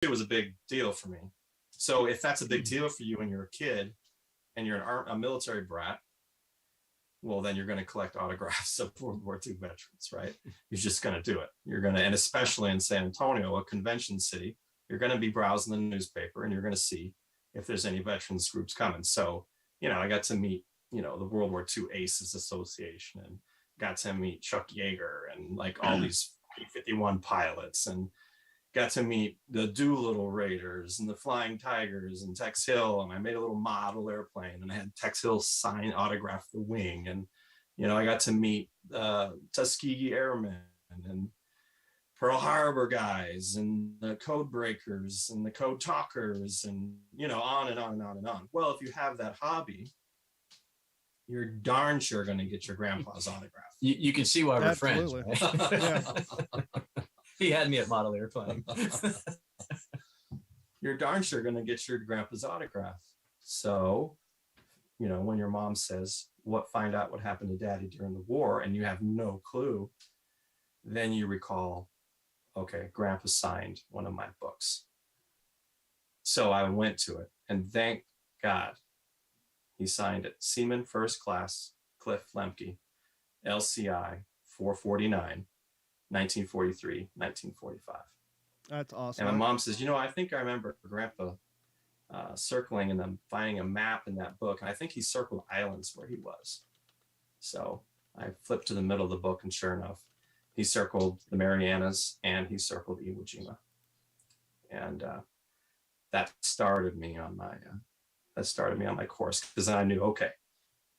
it was a big deal for me. So if that's a big deal for you and you're a kid and you're a military brat, well, then you're going to collect autographs of World War II veterans, right? You're just going to do it. You're going to, and especially in San Antonio, a convention city, you're going to be browsing the newspaper and you're going to see if there's any veterans groups coming. So, I got to meet, the World War II Aces Association, and got to meet Chuck Yeager and like all these P-51 pilots, and got to meet the Doolittle Raiders and the Flying Tigers and Tex Hill. And I made a little model airplane and I had Tex Hill sign, autograph the wing. And, I got to meet Tuskegee Airmen and Pearl Harbor guys and the code breakers and the code talkers and, on and on and on and on. Well, if you have that hobby, you're darn sure going to get your grandpa's autograph. You can see why we're friends. Right? Yeah. He had me at model airplane. You're darn sure going to get your grandpa's autograph. So, when your mom says, find out what happened to daddy during the war, and you have no clue, then you recall, okay, grandpa signed one of my books. So I went to it, and thank God he signed it. Seaman First Class Cliff Lemke, LCI 449. 1943, 1945. That's awesome. And my mom says, I think I remember Grandpa circling and then finding a map in that book. And I think he circled islands where he was. So I flipped to the middle of the book, and sure enough, he circled the Marianas and he circled Iwo Jima. And that started me on my course, because then I knew, okay,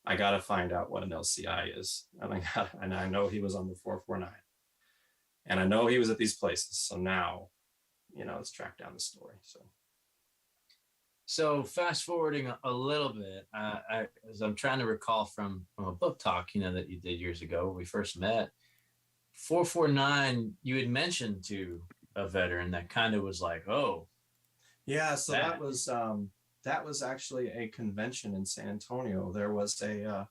I got to find out what an LCI is. And I know he was on the 449. And I know he was at these places. So now, let's track down the story. So fast forwarding a little bit, as I'm trying to recall from a book talk, that you did years ago when we first met, 449, you had mentioned to a veteran that kind of was like, oh. Yeah, so that was actually a convention in San Antonio. There was a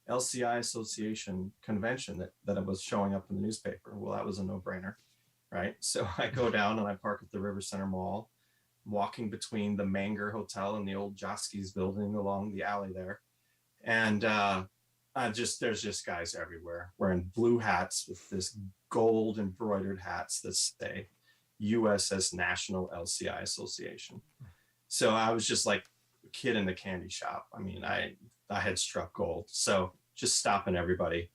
LCI Association convention that was showing up in the newspaper. Well, that was a no-brainer, right? So I go down and I park at the River Center Mall, walking between the Manger Hotel and the old Joski's building along the alley there. And there's just guys everywhere wearing blue hats with this gold embroidered hats that say USS National LCI Association. So I was just like a kid in the candy shop. I mean, I had struck gold. So just stopping everybody.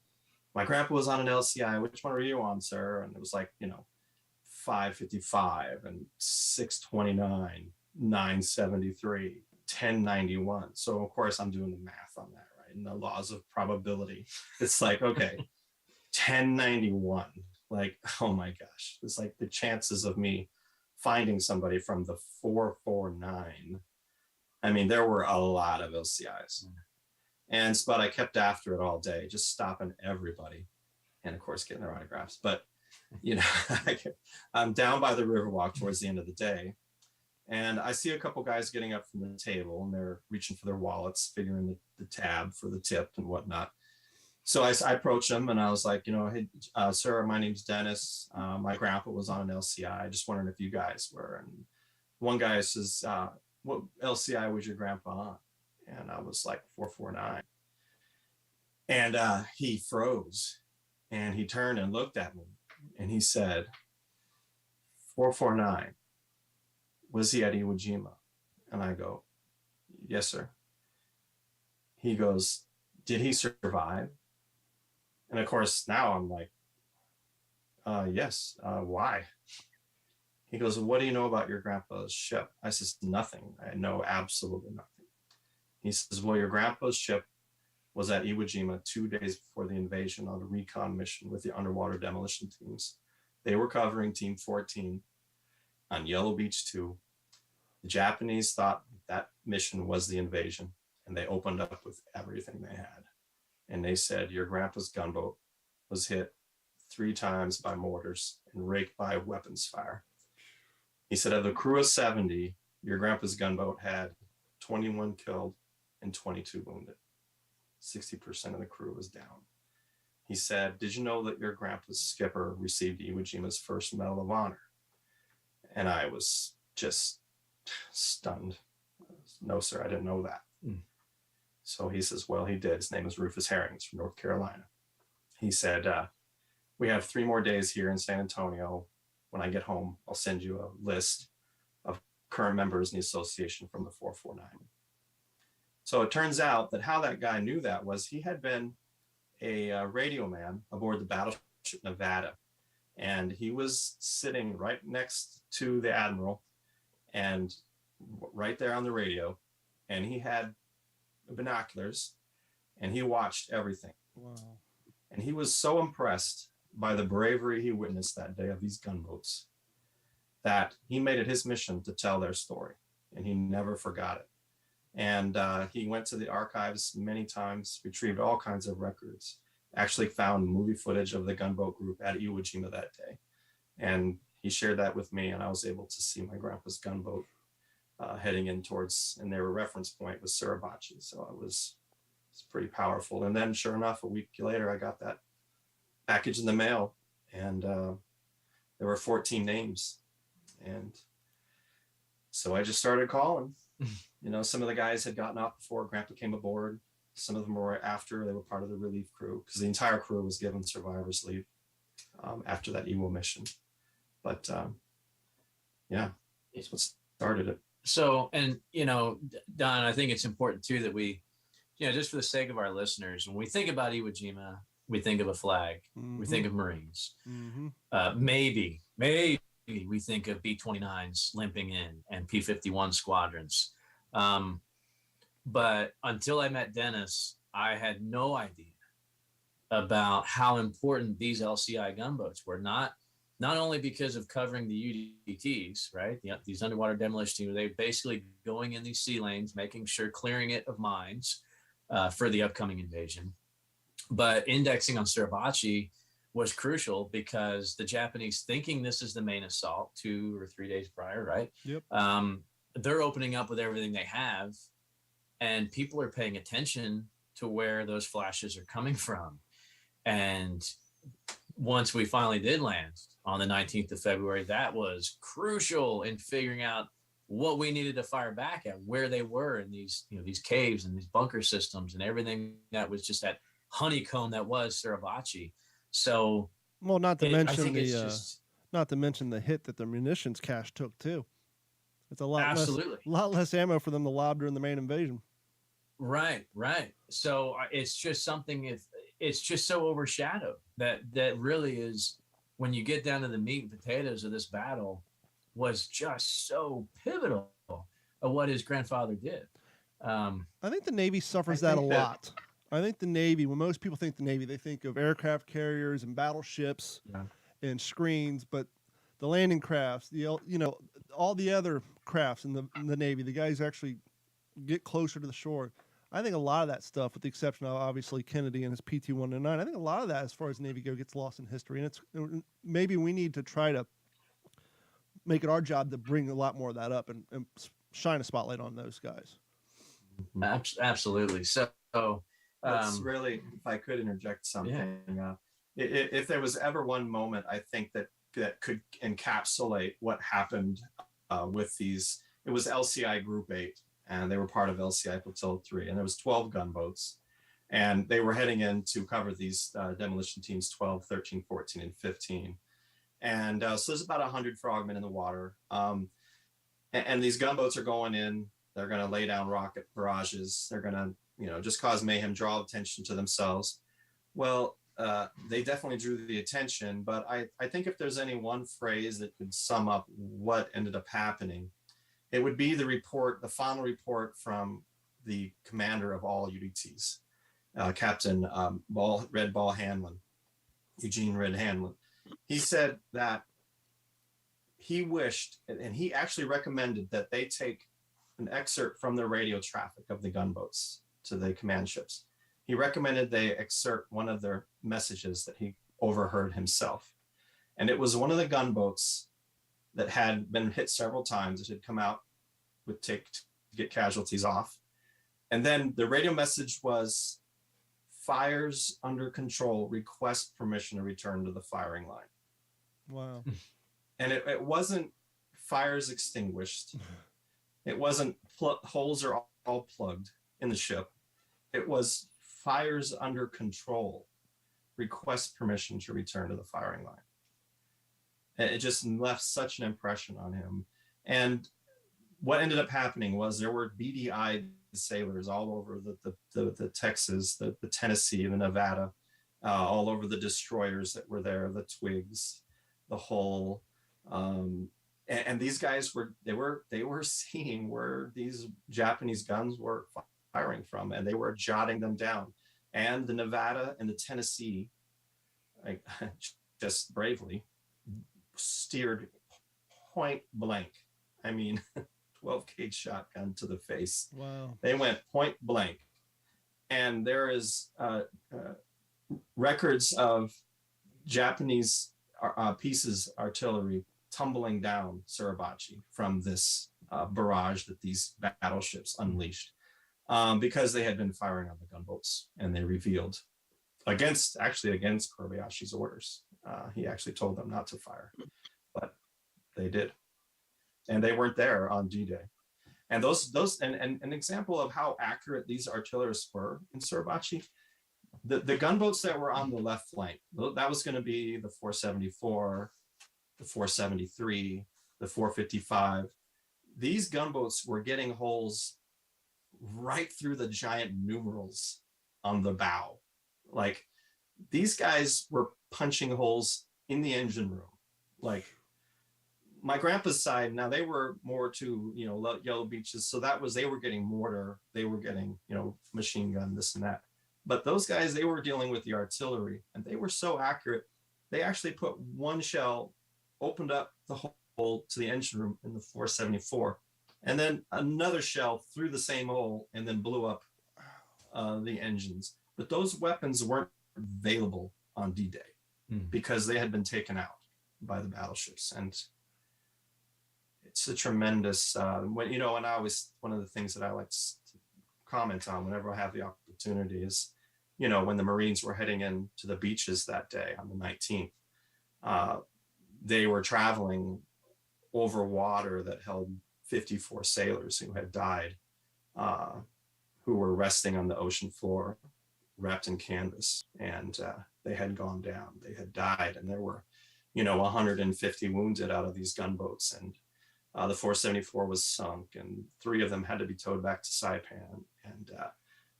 My grandpa was on an LCI. Which one are you on, sir? And it was like, 555 and 629, 973, 1091. So of course I'm doing the math on that, right? And the laws of probability. It's like, okay, 1091. Like, oh my gosh. It's like the chances of me finding somebody from the 449. I mean, there were a lot of LCIs. But I kept after it all day, just stopping everybody. And of course, getting their autographs. But, I'm down by the Riverwalk towards the end of the day. And I see a couple guys getting up from the table, and they're reaching for their wallets, figuring the tab for the tip and whatnot. So I approached them and I was like, hey, sir, my name's Dennis. My grandpa was on an LCI. Just wondering if you guys were. And one guy says, what LCI was your grandpa on? And I was like 449. And he froze, and he turned and looked at me, and he said, 449, was he at Iwo Jima? And I go, yes, sir. He goes, did he survive? And of course, now I'm like, yes, why? He goes, what do you know about your grandpa's ship? I says, nothing. I know absolutely nothing. He says, well, your grandpa's ship was at Iwo Jima 2 days before the invasion on a recon mission with the underwater demolition teams. They were covering Team 14 on Yellow Beach 2. The Japanese thought that mission was the invasion, and they opened up with everything they had. And they said, your grandpa's gunboat was hit 3 times by mortars and raked by weapons fire. He said, of the crew of 70, your grandpa's gunboat had 21 killed and 22 wounded. 60% of the crew was down. He said, did you know that your grandpa's skipper received Iwo Jima's first Medal of Honor? And I was just stunned. No, sir, I didn't know that. So he says, well, he did. His name is Rufus Herring. He's from North Carolina. He said, we have 3 more days here in San Antonio. When I get home, I'll send you a list of current members in the association from the 449. So it turns out that how that guy knew that was he had been a radio man aboard the battleship Nevada. And he was sitting right next to the admiral and right there on the radio. And he had binoculars and he watched everything. Wow. And he was so impressed by the bravery he witnessed that day of these gunboats that he made it his mission to tell their story, and he never forgot it. And he went to the archives many times, retrieved all kinds of records, actually found movie footage of the gunboat group at Iwo Jima that day. And he shared that with me, and I was able to see my grandpa's gunboat heading in towards, and their reference point was Suribachi. So it's pretty powerful. And then sure enough, a week later, I got that package in the mail, and there were 14 names. And so I just started calling. Some of the guys had gotten off before Grandpa came aboard. Some of them were after. They were part of the relief crew because the entire crew was given survivor's leave after that Iwo mission. But yeah, that's what started it. So, and, Don, I think it's important too that we, just for the sake of our listeners, when we think about Iwo Jima, we think of a flag, we think of Marines. Maybe we think of B-29s limping in and P-51 squadrons. But until I met Dennis, I had no idea about how important these LCI gunboats were. Not only because of covering the UDTs, right? These underwater demolition teams, they basically going in these sea lanes, making sure clearing it of mines for the upcoming invasion. But indexing on Suribachi was crucial because the Japanese, thinking this is the main assault 2 or 3 days prior, right? Yep. They're opening up with everything they have, and people are paying attention to where those flashes are coming from. And once we finally did land on the 19th of February, that was crucial in figuring out what we needed to fire back at, where they were in these caves and these bunker systems and everything that was just that honeycomb that was Suribachi. So, well, not to mention the hit that the munitions cache took too. It's a lot absolutely lot less ammo for them to lob during the main invasion. Right. So it's just something. It's just so overshadowed that really is, when you get down to the meat and potatoes of this battle, was just so pivotal of what his grandfather did. I think the Navy suffers that a lot. I think the Navy, when most people think the Navy, they think of aircraft carriers and battleships and screens, but the landing crafts, all the other crafts in the Navy, the guys actually get closer to the shore. I think a lot of that stuff, with the exception of obviously Kennedy and his PT-109, I think a lot of that, as far as Navy go, gets lost in history. And maybe we need to try to make it our job to bring a lot more of that up and shine a spotlight on those guys. Absolutely. So that's really, if I could interject something, if there was ever one moment, I think that could encapsulate what happened with these, it was LCI Group 8, and they were part of LCI Flotilla 3, and there was 12 gunboats, and they were heading in to cover these demolition teams 12, 13, 14, and 15. And so there's about 100 frogmen in the water. And these gunboats are going in, they're going to lay down rocket barrages. They're going to, just cause mayhem, draw attention to themselves. Well, they definitely drew the attention, but I think if there's any one phrase that could sum up what ended up happening, it would be the final report from the commander of all UDTs, Captain Red Ball Hanlon, Eugene Red Hanlon. He said that he wished, and he actually recommended, that they take an excerpt from the radio traffic of the gunboats to the command ships. He recommended they excerpt one of their messages that he overheard himself. And it was one of the gunboats that had been hit several times. It had come out to get casualties off. And then the radio message was, "Fires under control, request permission to return to the firing line." Wow. And it wasn't fires extinguished. It wasn't holes are all plugged in the ship. It was fires under control. Request permission to return to the firing line. And it just left such an impression on him. And what ended up happening was there were beady-eyed sailors all over the Texas, the Tennessee, the Nevada, all over the destroyers that were there, the Twigs, the Hull, and these guys were seeing where these Japanese guns were firing from, and they were jotting them down. And the Nevada and the Tennessee, like, just bravely steered point blank. I mean, 12 gauge shotgun to the face. Wow. They went point blank. And there is records of Japanese pieces artillery tumbling down Suribachi from this barrage that these battleships unleashed, because they had been firing on the gunboats, and they revealed against Kobayashi's orders. He actually told them not to fire, but they did, and they weren't there on D-Day. And and an example of how accurate these artillerists were in Suribachi, the gunboats that were on the left flank, that was going to be the 474, the 473, the 455. These gunboats were getting holes right through the giant numerals on the bow. Like, these guys were punching holes in the engine room. Like, my grandpa's side, now they were more to, Yellow Beaches. So they were getting mortar, they were getting, machine gun, this and that. But those guys, they were dealing with the artillery, and they were so accurate. They actually put one shell, opened up the hole to the engine room in the 474, and then another shell through the same hole and then blew up the engines. But those weapons weren't available on D-Day because they had been taken out by the battleships. And it's a tremendous, and one of the things that I like to comment on whenever I have the opportunity is, when the Marines were heading into the beaches that day on the 19th, they were traveling over water that held 54 sailors who had died, who were resting on the ocean floor, wrapped in canvas, and they had gone down, they had died, and there were, 150 wounded out of these gunboats, and the 474 was sunk, and 3 of them had to be towed back to Saipan, and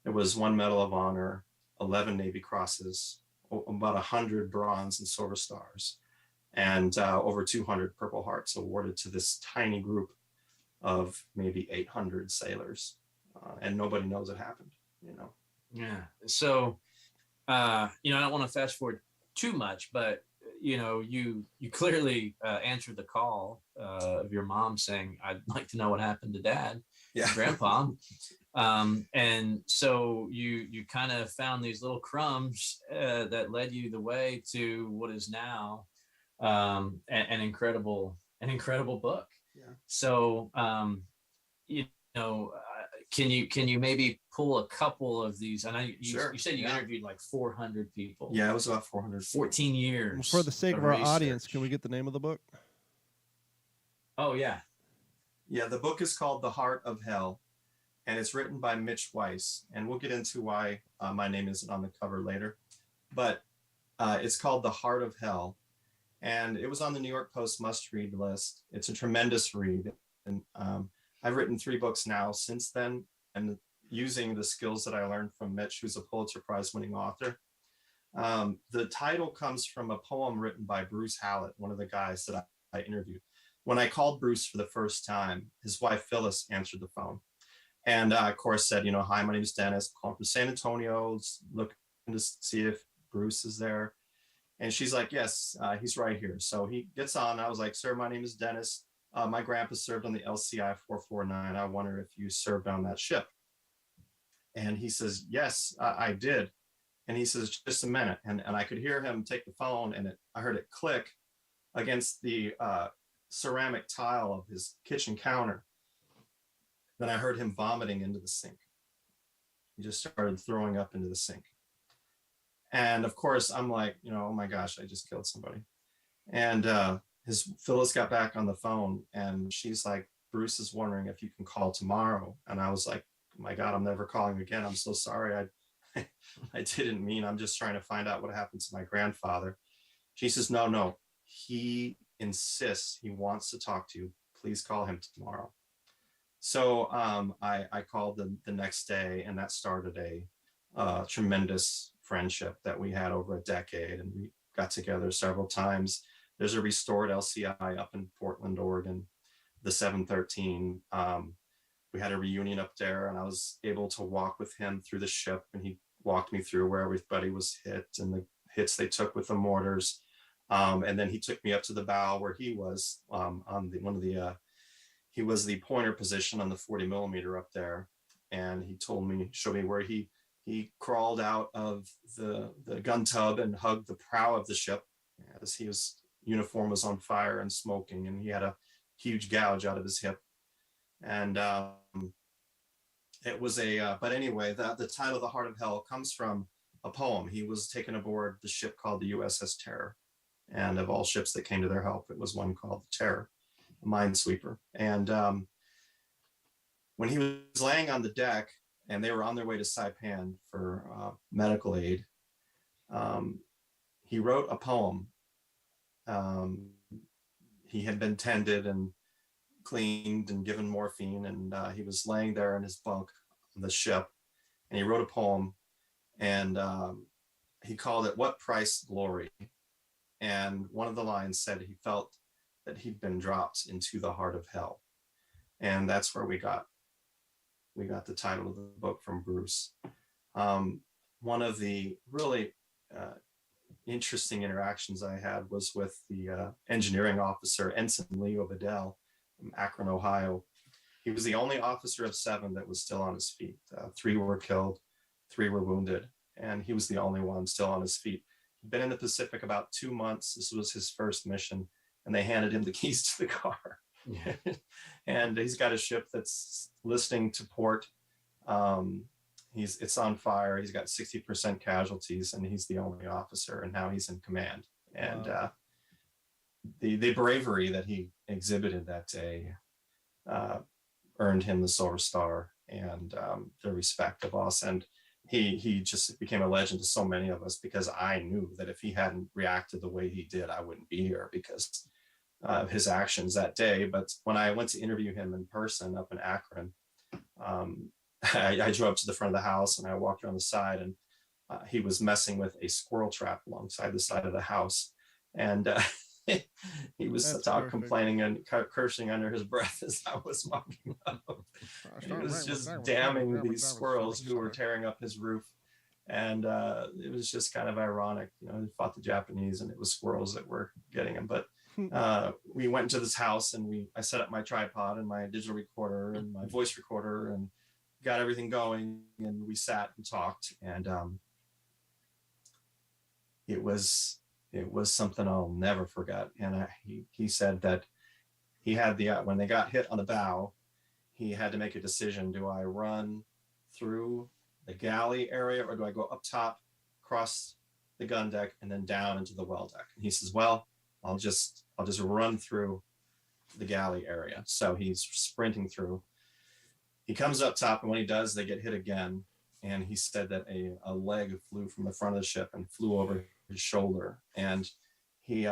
there was 1 Medal of Honor, 11 Navy Crosses, about 100 Bronze and Silver Stars, and over 200 Purple Hearts awarded to this tiny group of maybe 800 sailors, and nobody knows it happened. Yeah. So, I don't want to fast forward too much, but you clearly answered the call of your mom saying, "I'd like to know what happened to Dad, Grandpa." And so you kind of found these little crumbs that led you the way to what is now an incredible book. Yeah. So can you maybe pull a couple of these? I know you said you interviewed like 400 people. Yeah, it was about 400. 14 years. For the sake of our research. audience, can we get the name of the book? Oh, yeah. Yeah, the book is called The Heart of Hell, and it's written by Mitch Weiss. And we'll get into why my name isn't on the cover later. But it's called The Heart of Hell. And it was on the New York Post must-read list. It's a tremendous read. And I've written 3 books now since then, and using the skills that I learned from Mitch, who's a Pulitzer Prize-winning author. The title comes from a poem written by Bruce Hallett, one of the guys that I interviewed. When I called Bruce for the first time, his wife Phyllis answered the phone, and of course said, "Hi, my name is Dennis, I'm calling from San Antonio, looking to see if Bruce is there." And she's like, "Yes, he's right here." So he gets on. I was like, "Sir, my name is Dennis. My grandpa served on the LCI 449. I wonder if you served on that ship." And he says, "Yes, I did." And he says, "Just a minute." And I could hear him take the phone, and I heard it click against the ceramic tile of his kitchen counter. Then I heard him vomiting into the sink. He just started throwing up into the sink. And of course, I'm like, oh my gosh, I just killed somebody. And his Phyllis got back on the phone and she's like, Bruce is wondering if you can call tomorrow. And I was like, my God, I'm never calling again. I'm so sorry. I didn't mean, I'm just trying to find out what happened to my grandfather. She says, no, no, he insists he wants to talk to you. Please call him tomorrow. So I called the next day, and that started a tremendous friendship that we had over a decade. And we got together several times. There's a restored LCI up in Portland, Oregon, the 713. We had a reunion up there, and I was able to walk with him through the ship, and he walked me through where everybody was hit and the hits they took with the mortars. And then he took me up to the bow where he was on he was the pointer position on the 40 millimeter up there. And he showed me where he crawled out of the gun tub and hugged the prow of the ship as his uniform was on fire and smoking, and he had a huge gouge out of his hip. And it was but anyway, the title, The Heart of Hell, comes from a poem. He was taken aboard the ship called the USS Terror. And of all ships that came to their help, it was one called the Terror, a minesweeper. And when he was laying on the deck and they were on their way to Saipan for medical aid, he wrote a poem. He had been tended and cleaned and given morphine, and he was laying there in his bunk on the ship, and he wrote a poem, and he called it "What Price Glory?" And one of the lines said he felt that he'd been dropped into the heart of hell, and that's where we got the title of the book from Bruce. One of the really interesting interactions I had was with the engineering officer, Ensign Leo Bedell, from Akron, Ohio. He was the only officer of 7 that was still on his feet. 3 were killed, 3 were wounded, and he was the only one still on his feet. He'd been in the Pacific about 2 months. This was his first mission, and they handed him the keys to the car. Yeah. And he's got a ship that's listening to port. It's on fire. He's got 60% casualties, and he's the only officer, and now he's in command. And wow. The bravery that he exhibited that day earned him the Silver Star and the respect of us. And he just became a legend to so many of us, because I knew that if he hadn't reacted the way he did, I wouldn't be here because of his actions that day. But when I went to interview him in person up in Akron, I drove up to the front of the house and I walked around the side, and he was messing with a squirrel trap alongside the side of the house. And he was complaining and cursing under his breath as I was walking up. He was just damning these squirrels who were tearing up his roof. And it was just kind of ironic. You know, he fought the Japanese and it was squirrels that were getting him. But we went into this house and I set up my tripod and my digital recorder and my voice recorder and got everything going, and we sat and talked, and it was something I'll never forget. And he said that he had when they got hit on the bow, he had to make a decision. Do I run through the galley area, or do I go up top, across the gun deck, and then down into the well deck? And he says, well, I'll just run through the galley area. So he's sprinting through. He comes up top, and when he does, they get hit again. And he said that a leg flew from the front of the ship and flew over his shoulder. And he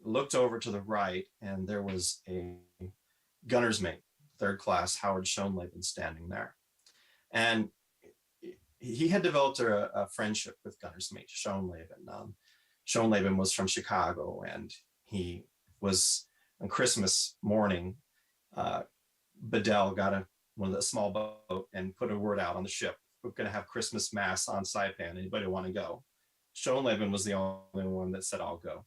looked over to the right, and there was a gunner's mate, 3rd class Howard Schoenleben, standing there. And he had developed a friendship with gunner's mate Schoenleben. Schoenleben was from Chicago, and he was on Christmas morning. Bedell got one of the small boat and put a word out on the ship. We're going to have Christmas Mass on Saipan. Anybody want to go? Schoenleben was the only one that said, I'll go.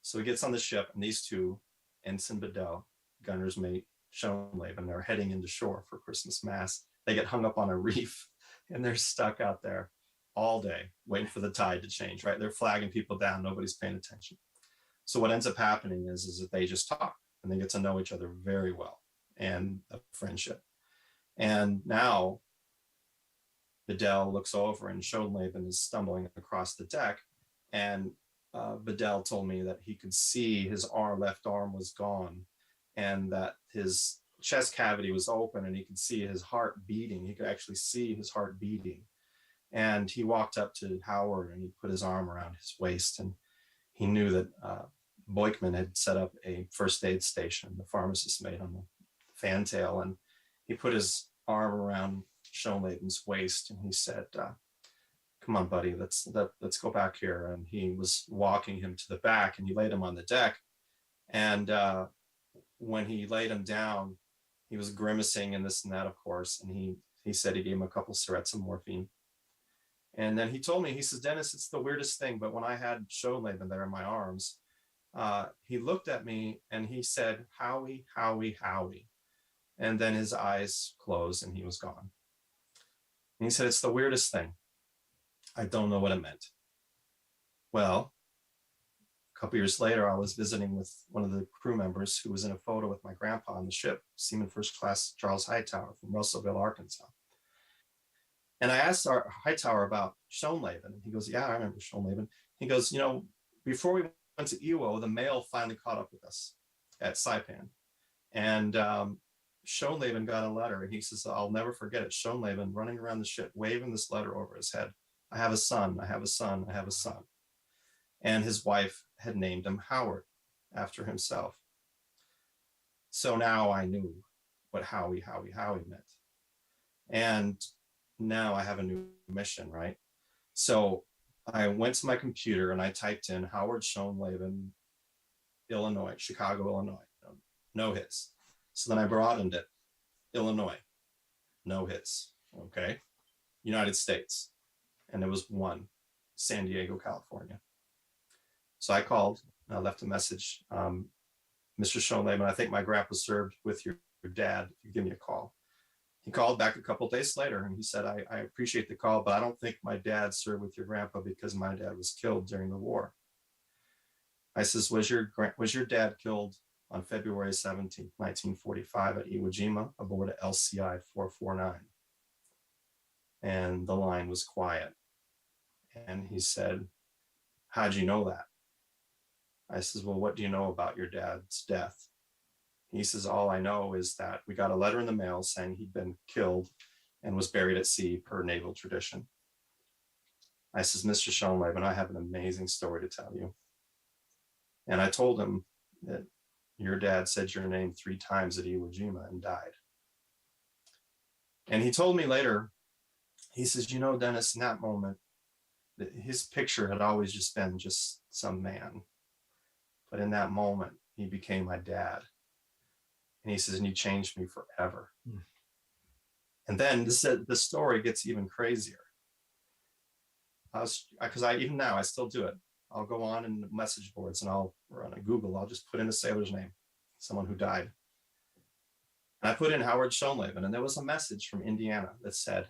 So he gets on the ship, and these two, Ensign Bedell, gunner's mate Schoenleben, are heading into shore for Christmas Mass. They get hung up on a reef, and they're stuck out there all day waiting for the tide to change, right? They're flagging people down. Nobody's paying attention. So what ends up happening is that they just talk, and they get to know each other very well, and a friendship. And now Bedell looks over, and Schoenleben is stumbling across the deck, and Bedell told me that he could see his left arm was gone, and that his chest cavity was open, and he could see his heart beating. He could actually see his heart beating. And he walked up to Howard and he put his arm around his waist, and he knew that Boykman had set up a first aid station, the pharmacist made on the fantail, and he put his arm around Schoenleben's waist and he said, come on, buddy, let's go back here. And he was walking him to the back and he laid him on the deck. And when he laid him down, he was grimacing and this and that, of course. And he said he gave him a couple syrettes of morphine. And then he told me, he says, Dennis, it's the weirdest thing, but when I had Schoenleben there in my arms, he looked at me and he said, Howie, Howie, Howie. And then his eyes closed and he was gone. And he said, it's the weirdest thing. I don't know what it meant. Well, a couple years later, I was visiting with one of the crew members who was in a photo with my grandpa on the ship, Seaman First Class Charles Hightower from Russellville, Arkansas. And I asked our Hightower about Schoenleben. And he goes, yeah, I remember Schoenleben. He goes, before we went to Iwo, the mail finally caught up with us at Saipan. And Schoenleben got a letter. And he says, I'll never forget it. Schoenleben running around the ship, waving this letter over his head. I have a son, I have a son, I have a son. And his wife had named him Howard after himself. So now I knew what Howie, Howie, Howie meant. And now I have a new mission, right? So I went to my computer and I typed in Howard Schoenleben, Illinois, Chicago, Illinois, no hits. So then I broadened it, Illinois, no hits, okay? United States, and it was one, San Diego, California. So I called and I left a message. Mr. Schoenleben, I think my grandpa served with your dad. If you give me a call. He called back a couple of days later and he said, I appreciate the call, but I don't think my dad served with your grandpa because my dad was killed during the war. I says, was your dad killed on February 17th, 1945 at Iwo Jima aboard a LCI 449? And the line was quiet. And he said, how'd you know that? I says, well, what do you know about your dad's death? He says, all I know is that we got a letter in the mail saying he'd been killed and was buried at sea per naval tradition. I says, Mr. Schoenleben, I have an amazing story to tell you. And I told him that your dad said your name 3 times at Iwo Jima and died. And he told me later, he says, Dennis, in that moment, his picture had always just been just some man. But in that moment, he became my dad. And he says, and he changed me forever. And then the story gets even crazier. Because even now, I still do it. I'll go on in message boards and I'll run a Google. I'll just put in a sailor's name, someone who died. And I put in Howard Schoenleben, and there was a message from Indiana that said,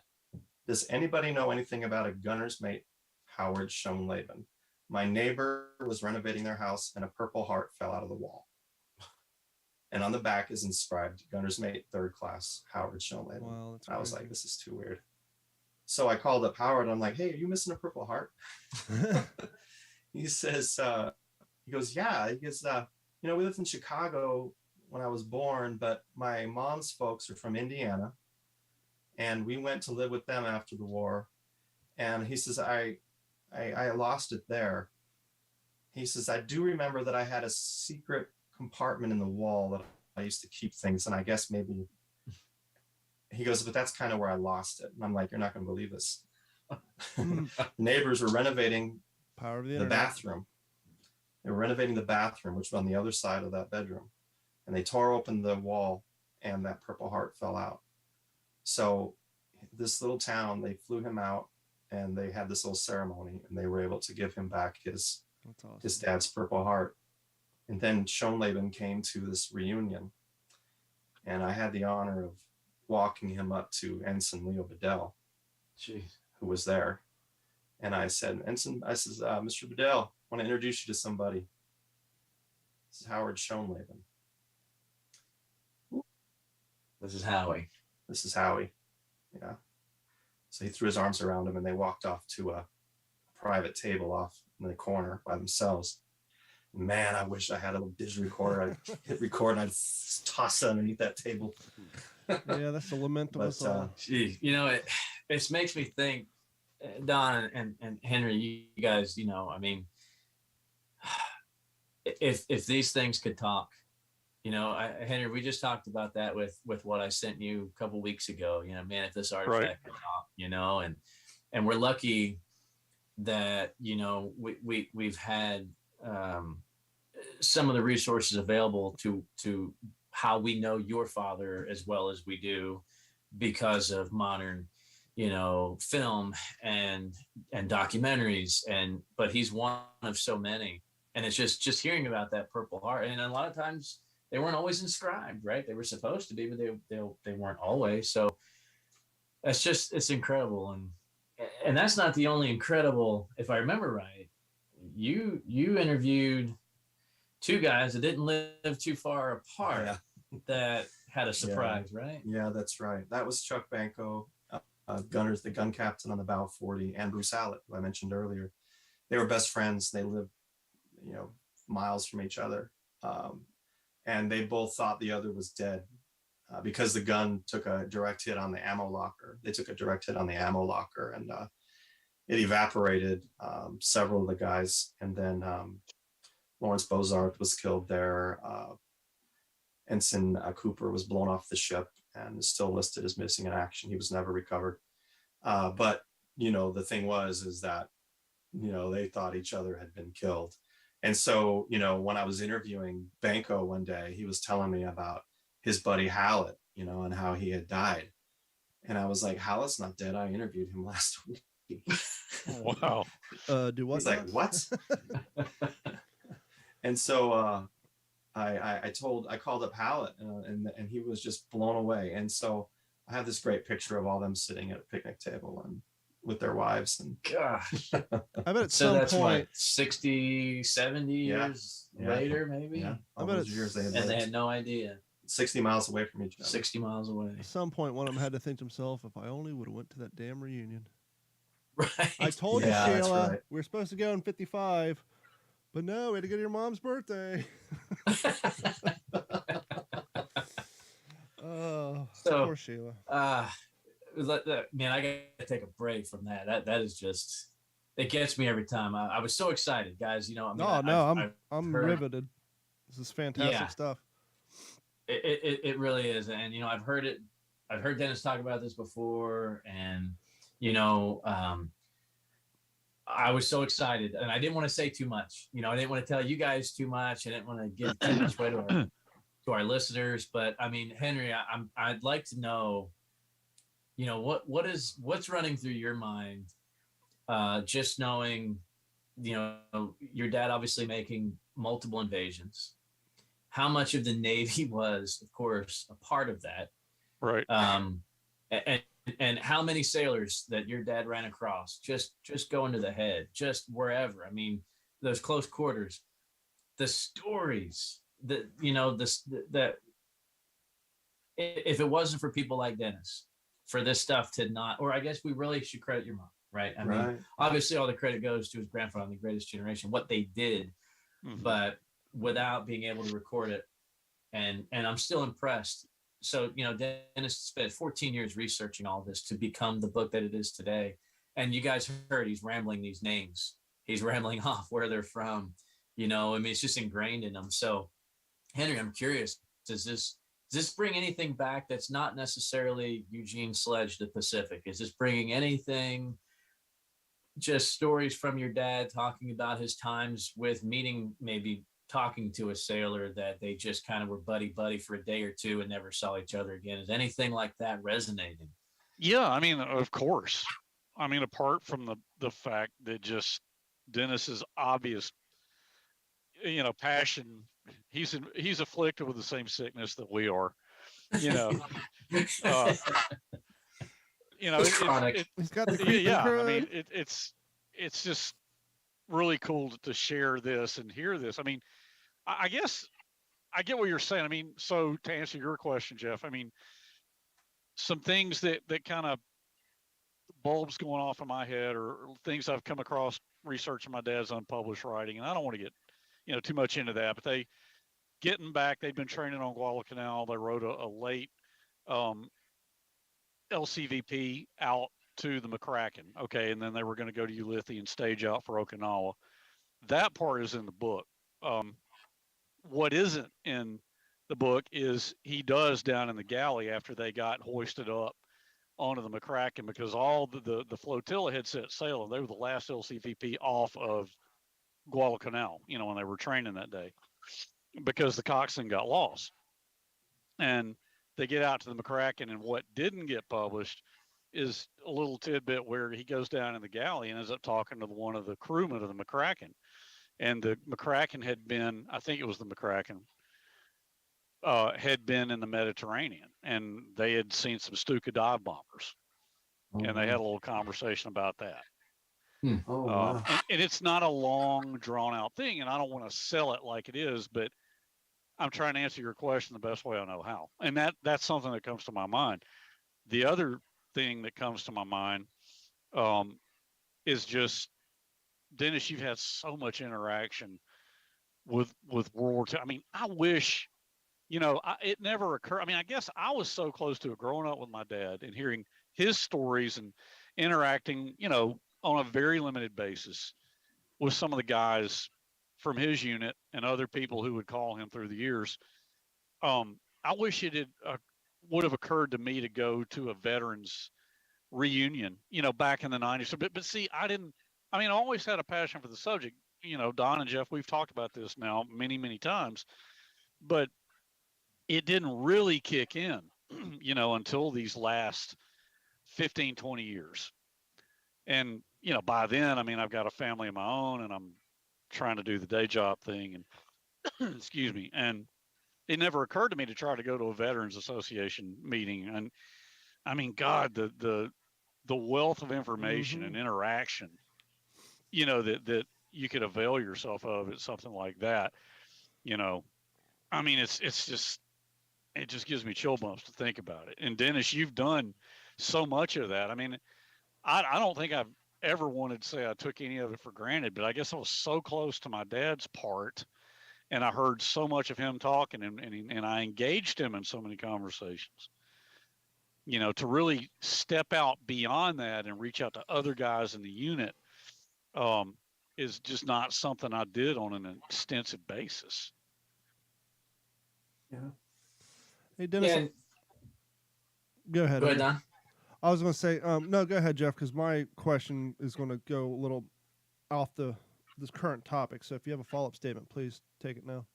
does anybody know anything about a gunner's mate, Howard Schoenleben? My neighbor was renovating their house and a Purple Heart fell out of the wall. And on the back is inscribed, Gunner's Mate, 3rd Class, Howard Schoenleben. Wow, I was like, this is too weird. So I called up Howard. I'm like, hey, are you missing a Purple Heart? He says, he goes, yeah. He goes, we lived in Chicago when I was born, but my mom's folks are from Indiana. And we went to live with them after the war. And he says, I lost it there. He says, I do remember that I had a secret compartment in the wall that I used to keep things. And I guess maybe, he goes, but that's kind of where I lost it. And I'm like, you're not going to believe this. Neighbors were renovating the bathroom. They were renovating the bathroom, which was on the other side of that bedroom. And they tore open the wall and that Purple Heart fell out. So this little town, they flew him out and they had this little ceremony and they were able to give him back his dad's Purple Heart. And then Schoenleben came to this reunion, and I had the honor of walking him up to Ensign Leo Bedell, who was there. And I said, Ensign, I says, Mr. Bedell, I want to introduce you to somebody. This is Howard Schoenleben. This is Howie. This is Howie. Yeah. So he threw his arms around him and they walked off to a private table off in the corner by themselves. Man, I wish I had a little digital recorder. I'd hit record and I'd toss it underneath that table. Yeah, that's the lament of us But all. Gee, it makes me think, Don and Henry, you guys, I mean, if these things could talk, Henry, we just talked about that with what I sent you a couple weeks ago. Man, if this artifact could talk, and we're lucky that we've had some of the resources available to how we know your father as well as we do because of modern film and documentaries, but he's one of so many. And it's just hearing about that Purple Heart, and a lot of times they weren't always inscribed, right? They were supposed to be, but they weren't always. So it's incredible. And that's not the only incredible. If I remember right, you interviewed two guys that didn't live too far apart. Yeah. That had a surprise, right? Yeah, that's right. That was Chuck Banco, the gun captain on the Bow 40, and Bruce Allett, who I mentioned earlier. They were best friends. They lived, miles from each other. And they both thought the other was dead because the gun took a direct hit on the ammo locker. They took a direct hit on the ammo locker, and it evaporated several of the guys. And then Lawrence Bozarth was killed there. Ensign Cooper was blown off the ship and is still listed as missing in action. He was never recovered. But the thing is that they thought each other had been killed. And so, when I was interviewing Banco one day, he was telling me about his buddy Hallett, and how he had died. And I was like, Hallett's not dead. I interviewed him last week. Wow. Do what? He's like, what? And so I called up Hallett and he was just blown away. And so I have this great picture of all them sitting at a picnic table and with their wives. And gosh, I bet at so some that's point, what, 60, 70 years later, maybe. Yeah, I all bet those it's- years they had And they lived had no idea. 60 miles away from each other. 60 miles away. at some point, one of them had to think to himself, if I only would have went to that damn reunion. Right. I told Yeah, you, that's Sheila, right. we were supposed to go in 55, but no, we had to go to your mom's birthday. Oh, So, poor Sheila. Man, I gotta take a break from that. That is just, it gets me every time. I was so excited, guys. I'm heard- riveted. This is fantastic Yeah. stuff. It really is. And I've heard Dennis talk about this before, and I was so excited, and I didn't want to say too much. I didn't want to tell you guys too much. I didn't want to give too much away to our listeners. But I mean, Henry, I'd like to know, what's running through your mind, just knowing, your dad obviously making multiple invasions. How much of the Navy was, of course, a part of that, Right. and how many sailors that your dad ran across, just going to the head, just wherever. I mean, those close quarters, the stories that that if it wasn't for people like Dennis, for this stuff to not, or I guess we really should credit your mom, right? I mean, obviously all the credit goes to his grandfather and the Greatest Generation, what they did, Mhm. but without being able to record it. And I'm still impressed. So, Dennis spent 14 years researching all this to become the book that it is today. And you guys heard he's rambling these names. He's rambling off where they're from. I mean, it's just ingrained in them. So, Henry, I'm curious, does this bring anything back that's not necessarily Eugene Sledge the Pacific? Is this bringing anything, just stories from your dad talking about his times with meeting, maybe talking to a sailor that they just kind of were buddy for a day or two and never saw each other again? Is anything like that resonating? Yeah, I mean, of course. I mean, apart from the fact that just Dennis's obvious, passion, he's afflicted with the same sickness that we are, uh, Chronic. He's got the creeping yeah. I crud. mean, it's just really cool to share this and hear this. I mean, I guess I get what you're saying. I mean, so to answer your question, Jeff, I mean, some things that kind of bulbs going off in my head or things I've come across researching my dad's unpublished writing. And I don't want to get, too much into that, but getting back, they've been training on Guadalcanal. They rode a late um, LCVP out to the McCracken. Okay. And then they were going to go to Ulithi and stage out for Okinawa. That part is in the book. What isn't in the book is he does down in the galley after they got hoisted up onto the McCracken, because all the flotilla had set sail and they were the last LCVP off of Guadalcanal, when they were training that day, because the coxswain got lost. And they get out to the McCracken, and what didn't get published is a little tidbit where he goes down in the galley and ends up talking to one of the crewmen of the McCracken. And the McCracken had been, I think it was the McCracken, had been in the Mediterranean, and they had seen some Stuka dive bombers, and they had a little conversation about that. Wow. And it's not a long, drawn-out thing, and I don't want to sell it like it is, but I'm trying to answer your question the best way I know how. And that's something that comes to my mind. The other thing that comes to my mind is just, Dennis, you've had so much interaction with World War II. I mean, I wish, it never occurred. I mean, I guess I was so close to it growing up with my dad and hearing his stories and interacting, on a very limited basis with some of the guys from his unit and other people who would call him through the years. I wish it would have occurred to me to go to a veterans reunion, back in the 90s. So, but see, I always had a passion for the subject. Don and Jeff, we've talked about this now many, many times, but it didn't really kick in, until these last 15, 20 years. And, by then, I've got a family of my own and I'm trying to do the day job thing, and excuse me. And it never occurred to me to try to go to a Veterans Association meeting. And God, the wealth of information and interaction, that you could avail yourself of at something like that. It just gives me chill bumps to think about it. And Dennis, you've done so much of that. I don't think I've ever wanted to say I took any of it for granted, but I guess I was so close to my dad's part, and I heard so much of him talking, and I engaged him in so many conversations. To really step out beyond that and reach out to other guys in the unit is just not something I did on an extensive basis. Yeah. Hey, Dennis. Go ahead. Go ahead, Don. I was going to say, no, go ahead, Jeff, because my question is going to go a little off this current topic. So if you have a follow-up statement, please take it now.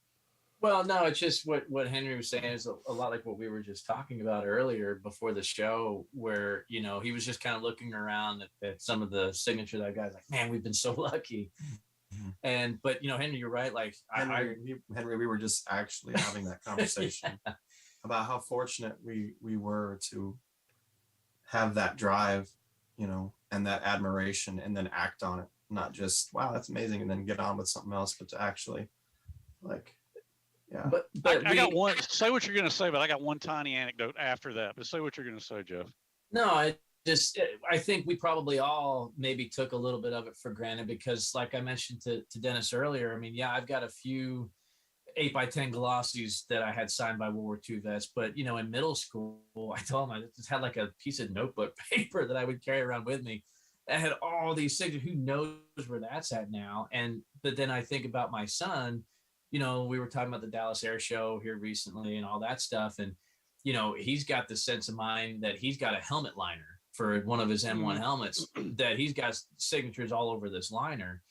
Well, no, it's just what Henry was saying is a lot like what we were just talking about earlier before the show, where, he was just kind of looking around at some of the signature that guys like, man, we've been so lucky. But Henry, you're right. Like Henry, we were just actually having that conversation about how fortunate we were to have that drive, and that admiration, and then act on it. Not just, wow, that's amazing, and then get on with something else, but to actually, yeah. But I got one. Say what you're going to say, but I got one tiny anecdote after that. But say what you're going to say, Jeff. No, I think we probably all maybe took a little bit of it for granted because, like I mentioned to Dennis earlier, I've got a few 8x10 glossies that I had signed by World War II vets, but in middle school, I told them I just had like a piece of notebook paper that I would carry around with me that had all these signatures. Who knows where that's at now? But then I think about my son. We were talking about the Dallas Air Show here recently and all that stuff, and he's got the sense of mind that he's got a helmet liner for one of his M1 helmets that he's got signatures all over this liner,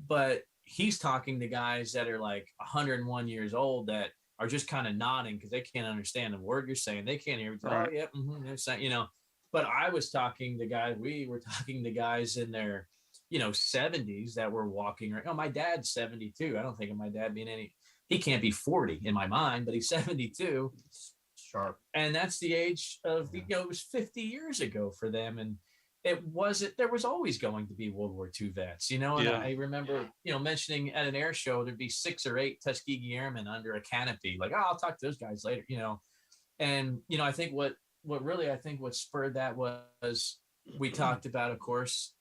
but he's talking to guys that are like 101 years old that are just kind of nodding because they can't understand the word you're saying. They can't hear. Right. Oh, yep. But I was talking to guys. We were talking to guys in their, 70s that were walking around. Oh, my dad's 72. I don't think of my dad being any. He can't be 40 in my mind, but he's 72. Sharp. And that's the age of it was 50 years ago for them, and there was always going to be World War II vets, and I remember, mentioning at an air show, there'd be 6 or 8 Tuskegee Airmen under a canopy, like, oh, I'll talk to those guys later, and, I think what spurred that was, we talked about, of course,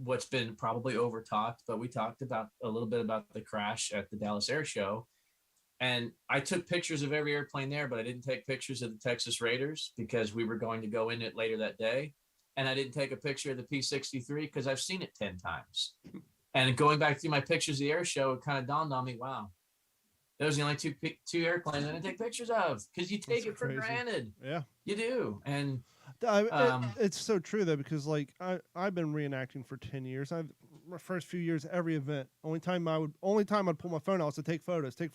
what's been probably over talked, but we talked about a little bit about the crash at the Dallas Air Show. And I took pictures of every airplane there, but I didn't take pictures of the Texas Raiders because we were going to go in it later that day. And I didn't take a picture of the P-63 because I've seen it 10 times. And going back through my pictures of the air show, it kind of dawned on me, wow, those are the only two airplanes I didn't take pictures of, because you take That's it for crazy. granted. Yeah. You do. And it's so true though, because like I've been reenacting for 10 years. My first few years, every event, only time I'd pull my phone out was to take photos. And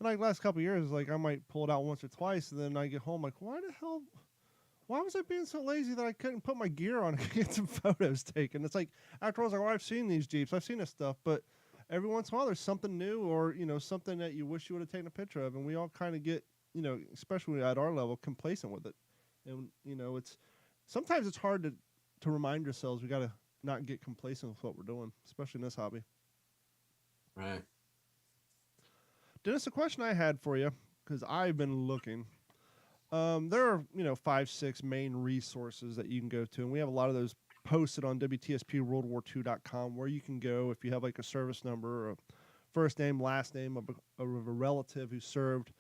like last couple of years, like I might pull it out once or twice, and then I get home like, why was I being so lazy that I couldn't put my gear on and get some photos taken? It's like afterwards, like, oh, I've seen these Jeeps, I've seen this stuff, but every once in a while there's something new, or something that you wish you would have taken a picture of, and we all kind of get, especially at our level, complacent with it. And it's sometimes it's hard to remind ourselves we got to not get complacent with what we're doing, especially in this hobby. right. Dennis, a question I had for you, because I've been looking. There are 5-6 main resources that you can go to, and we have a lot of those posted on WTSPWorldWar2.com, where you can go if you have like a service number or a first name, last name of a relative who served.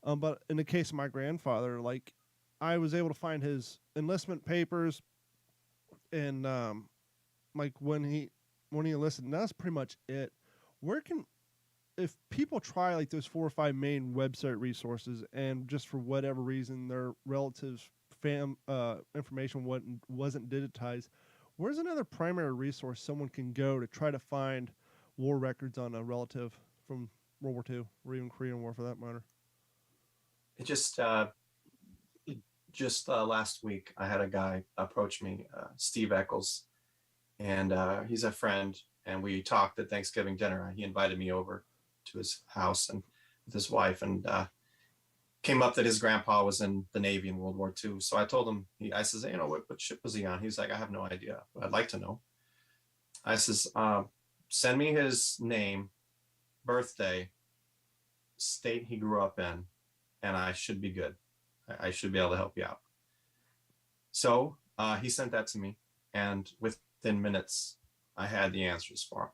But in the case of my grandfather, like I was able to find his enlistment papers, and like when he enlisted, and that's pretty much it. If people try like those 4 or 5 main website resources, and just for whatever reason their relatives' information wasn't digitized, where's another primary resource someone can go to try to find war records on a relative from World War II, or even Korean War for that matter? It just last week I had a guy approach me, Steve Eccles, and he's a friend, and we talked at Thanksgiving dinner. He invited me over to his house and with his wife, and came up that his grandpa was in the Navy in World War II. So I told him, I says, what ship was he on? He's like, I have no idea, but I'd like to know. I says, send me his name, birthday, state he grew up in, and I should be good. I should be able to help you out. So he sent that to me, and within minutes, I had the answers for him.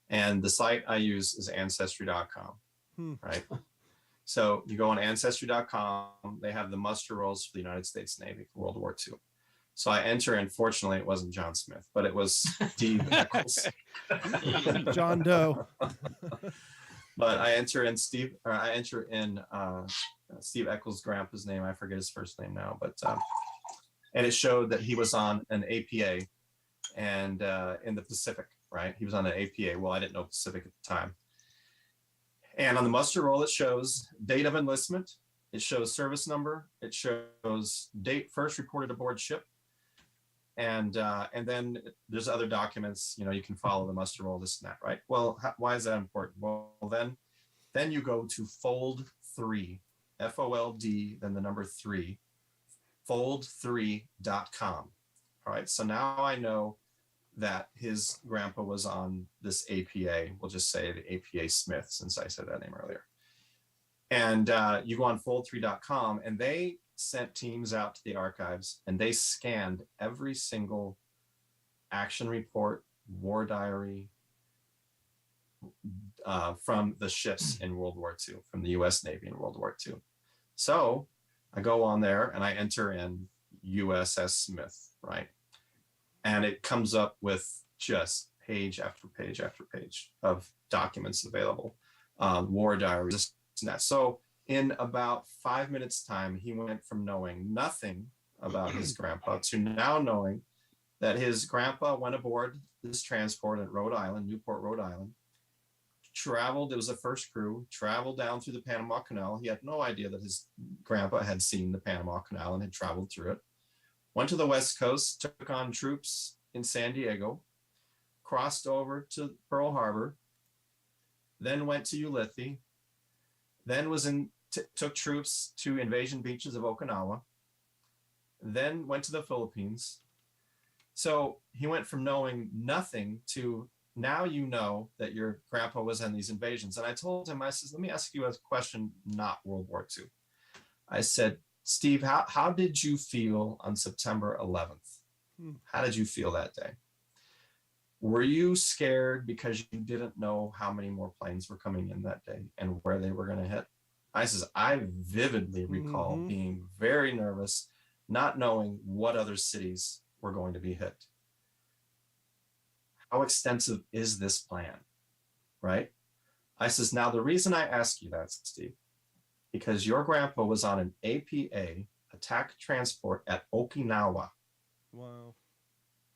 And the site I use is Ancestry.com, right? So you go on Ancestry.com, they have the muster rolls for the United States Navy for World War II. So I enter in, fortunately, it wasn't John Smith, but it was Steve Eccles. John Doe. But I enter in Steve Eccles' grandpa's name. I forget his first name now, but and it showed that he was on an APA and in the Pacific, right? He was on an APA. Well, I didn't know Pacific at the time. And on the muster roll, it shows date of enlistment. It shows service number. It shows date first reported aboard ship. And then there's other documents, you can follow the muster roll, this and that, right? Well, why is that important? Well, then you go to fold 3, FOLD, then the number 3, fold3.com. All right, so now I know that his grandpa was on this APA. We'll just say the APA Smith, since I said that name earlier. And you go on fold3.com, and they sent teams out to the archives, and they scanned every single action report, war diary from the ships in World War II, from the US Navy in World War II. So I go on there and I enter in USS Smith, right? And it comes up with just page after page after page of documents available, war diaries, this and that. So in about 5 minutes time, he went from knowing nothing about his grandpa to now knowing that his grandpa went aboard this transport at Rhode Island, Newport, Rhode Island, traveled, it was the first crew, traveled down through the Panama Canal. He had no idea that his grandpa had seen the Panama Canal and had traveled through it. Went to the West Coast, took on troops in San Diego, crossed over to Pearl Harbor, then went to Ulithi, then took troops to invasion beaches of Okinawa, then went to the Philippines. So he went from knowing nothing to now you know that your grandpa was in these invasions. And I told him, I said, let me ask you a question, not World War II. I said, Steve, how did you feel on September 11th? How did you feel that day? Were you scared because you didn't know how many more planes were coming in that day and where they were going to hit? I vividly recall being very nervous, not knowing what other cities were going to be hit. How extensive is this plan, right? I says, now the reason I ask you that, Steve, because your grandpa was on an APA attack transport at Okinawa. Wow.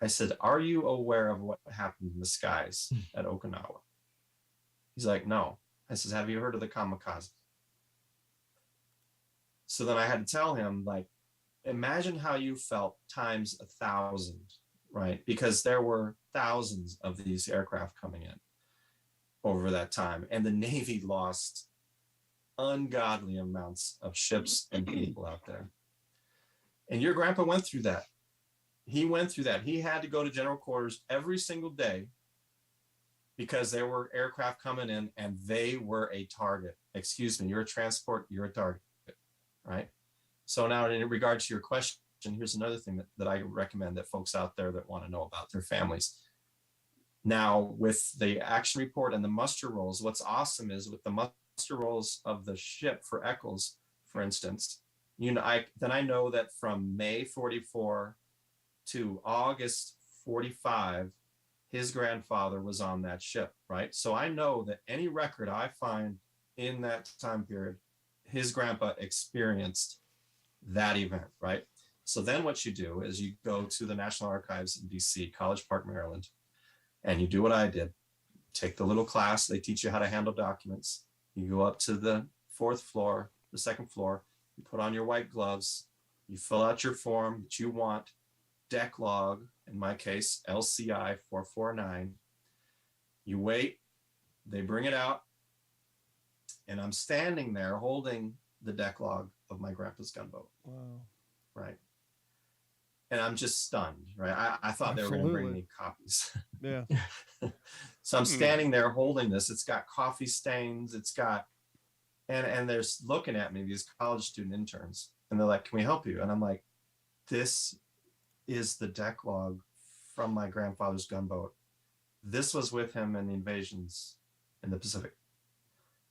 I said, are you aware of what happened in the skies at Okinawa? He's like, no. I says, have you heard of the kamikaze? So then I had to tell him, like, imagine how you felt times 1,000, right? Because there were thousands of these aircraft coming in over that time. And the Navy lost ungodly amounts of ships and people out there. And your grandpa went through that. He went through that. He had to go to general quarters every single day because there were aircraft coming in and they were a target. Excuse me, you're a transport, you're a target, right? So now in regard to your question, here's another thing that I recommend that folks out there that want to know about their families. Now with the action report and the muster rolls, what's awesome is with the muster rolls of the ship for Eccles, for instance, I know that from May 44 to August 45, his grandfather was on that ship, right? So I know that any record I find in that time period, his grandpa experienced that event, right? So then what you do is you go to the National Archives in DC, College Park, Maryland, and you do what I did. Take the little class, they teach you how to handle documents. You go up to the second floor, you put on your white gloves, you fill out your form that you want, deck log, in my case, LCI 449. You wait, they bring it out, and I'm standing there holding the deck log of my grandpa's gunboat. Wow. Right. And I'm just stunned, right? I thought they were going to bring me copies. Yeah. So I'm standing there holding this. It's got coffee stains. It's got, and they're looking at me, these college student interns, and they're like, can we help you? And I'm like, this is the deck log from my grandfather's gunboat. This was with him in the invasions in the Pacific.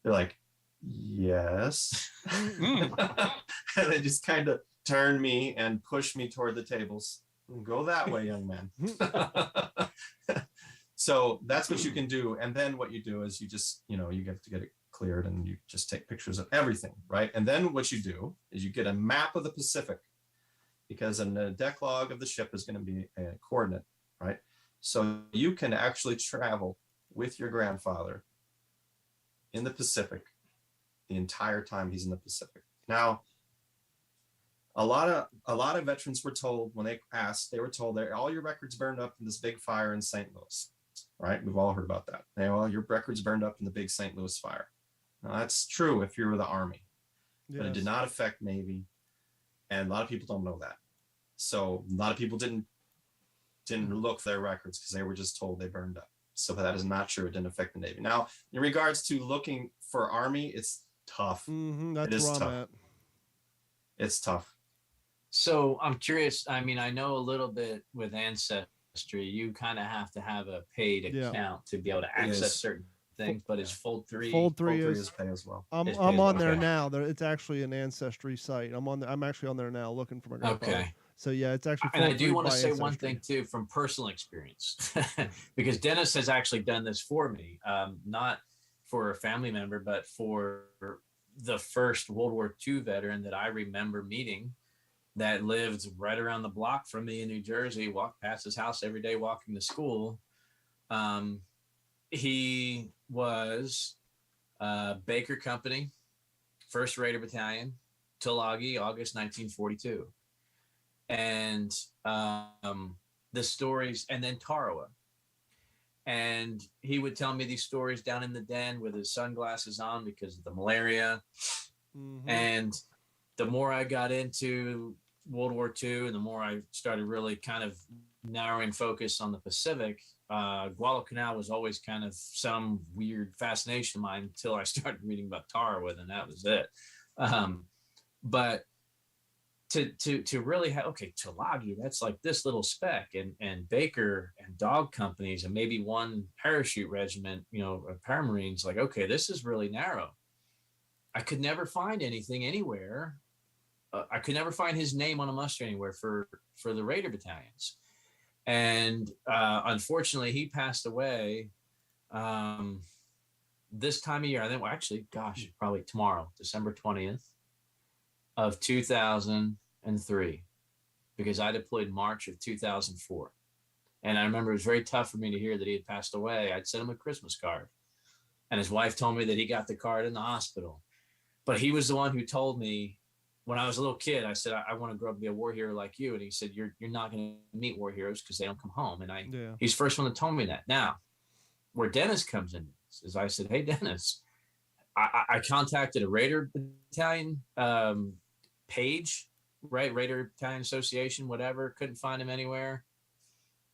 They're like, yes. And they just kind of turn me and push me toward the tables. Go that way, young man. So that's what you can do. And then what you do is you just, you get to get it cleared and you just take pictures of everything, right? And then what you do is you get a map of the Pacific, because in the deck log of the ship is going to be a coordinate, right? So you can actually travel with your grandfather in the Pacific the entire time he's in the Pacific. Now, a lot of veterans were told when they asked, they were told that all your records burned up in this big fire in St. Louis, right? We've all heard about that. Well, your records burned up in the big St. Louis fire. Now, that's true if you're the Army, but it did not affect Navy. And a lot of people don't know that. So a lot of people didn't look for their records because they were just told they burned up. So that is not true. It didn't affect the Navy. Now, in regards to looking for Army, it's tough. That's where I'm at. It's tough. So I'm curious. I mean, I know a little bit with Ancestry, you kind of have to have a paid account to be able to access certain things, but it's Fold 3. Fold 3 is pay as well. I'm on there now. It's actually an Ancestry site. I'm actually on there now looking for my grandfather. Okay. So yeah, it's actually. And I do want to say one thing too from personal experience, because Dennis has actually done this for me, not for a family member, but for the first World War II veteran that I remember meeting that lived right around the block from me in New Jersey, walked past his house every day walking to school. He was Baker Company, 1st Raider Battalion, Tulagi, August 1942. And the stories, and then Tarawa. And he would tell me these stories down in the den with his sunglasses on because of the malaria. And the more I got into World War II and the more I started really kind of narrowing focus on the Pacific, Guadalcanal was always kind of some weird fascination of mine until I started reading about Tarawa, and that was it. But to really have, okay, Tulagi, that's like this little speck, and Baker and dog companies and maybe one parachute regiment, paramarines, like, okay, this is really narrow. I could never find anything anywhere. I could never find his name on a muster anywhere for the Raider battalions. And unfortunately, he passed away this time of year. I think, well, actually, gosh, probably tomorrow, December 20th of 2003, because I deployed March of 2004. And I remember it was very tough for me to hear that he had passed away. I'd sent him a Christmas card, and his wife told me that he got the card in the hospital. But he was the one who told me when I was a little kid, I said, I want to grow up to be a war hero like you. And he said, you're not going to meet war heroes because they don't come home. And he's the first one that told me that. Now, where Dennis comes in is I said, hey, Dennis, I contacted a Raider battalion page, right? Raider Battalion Association, whatever. Couldn't find him anywhere.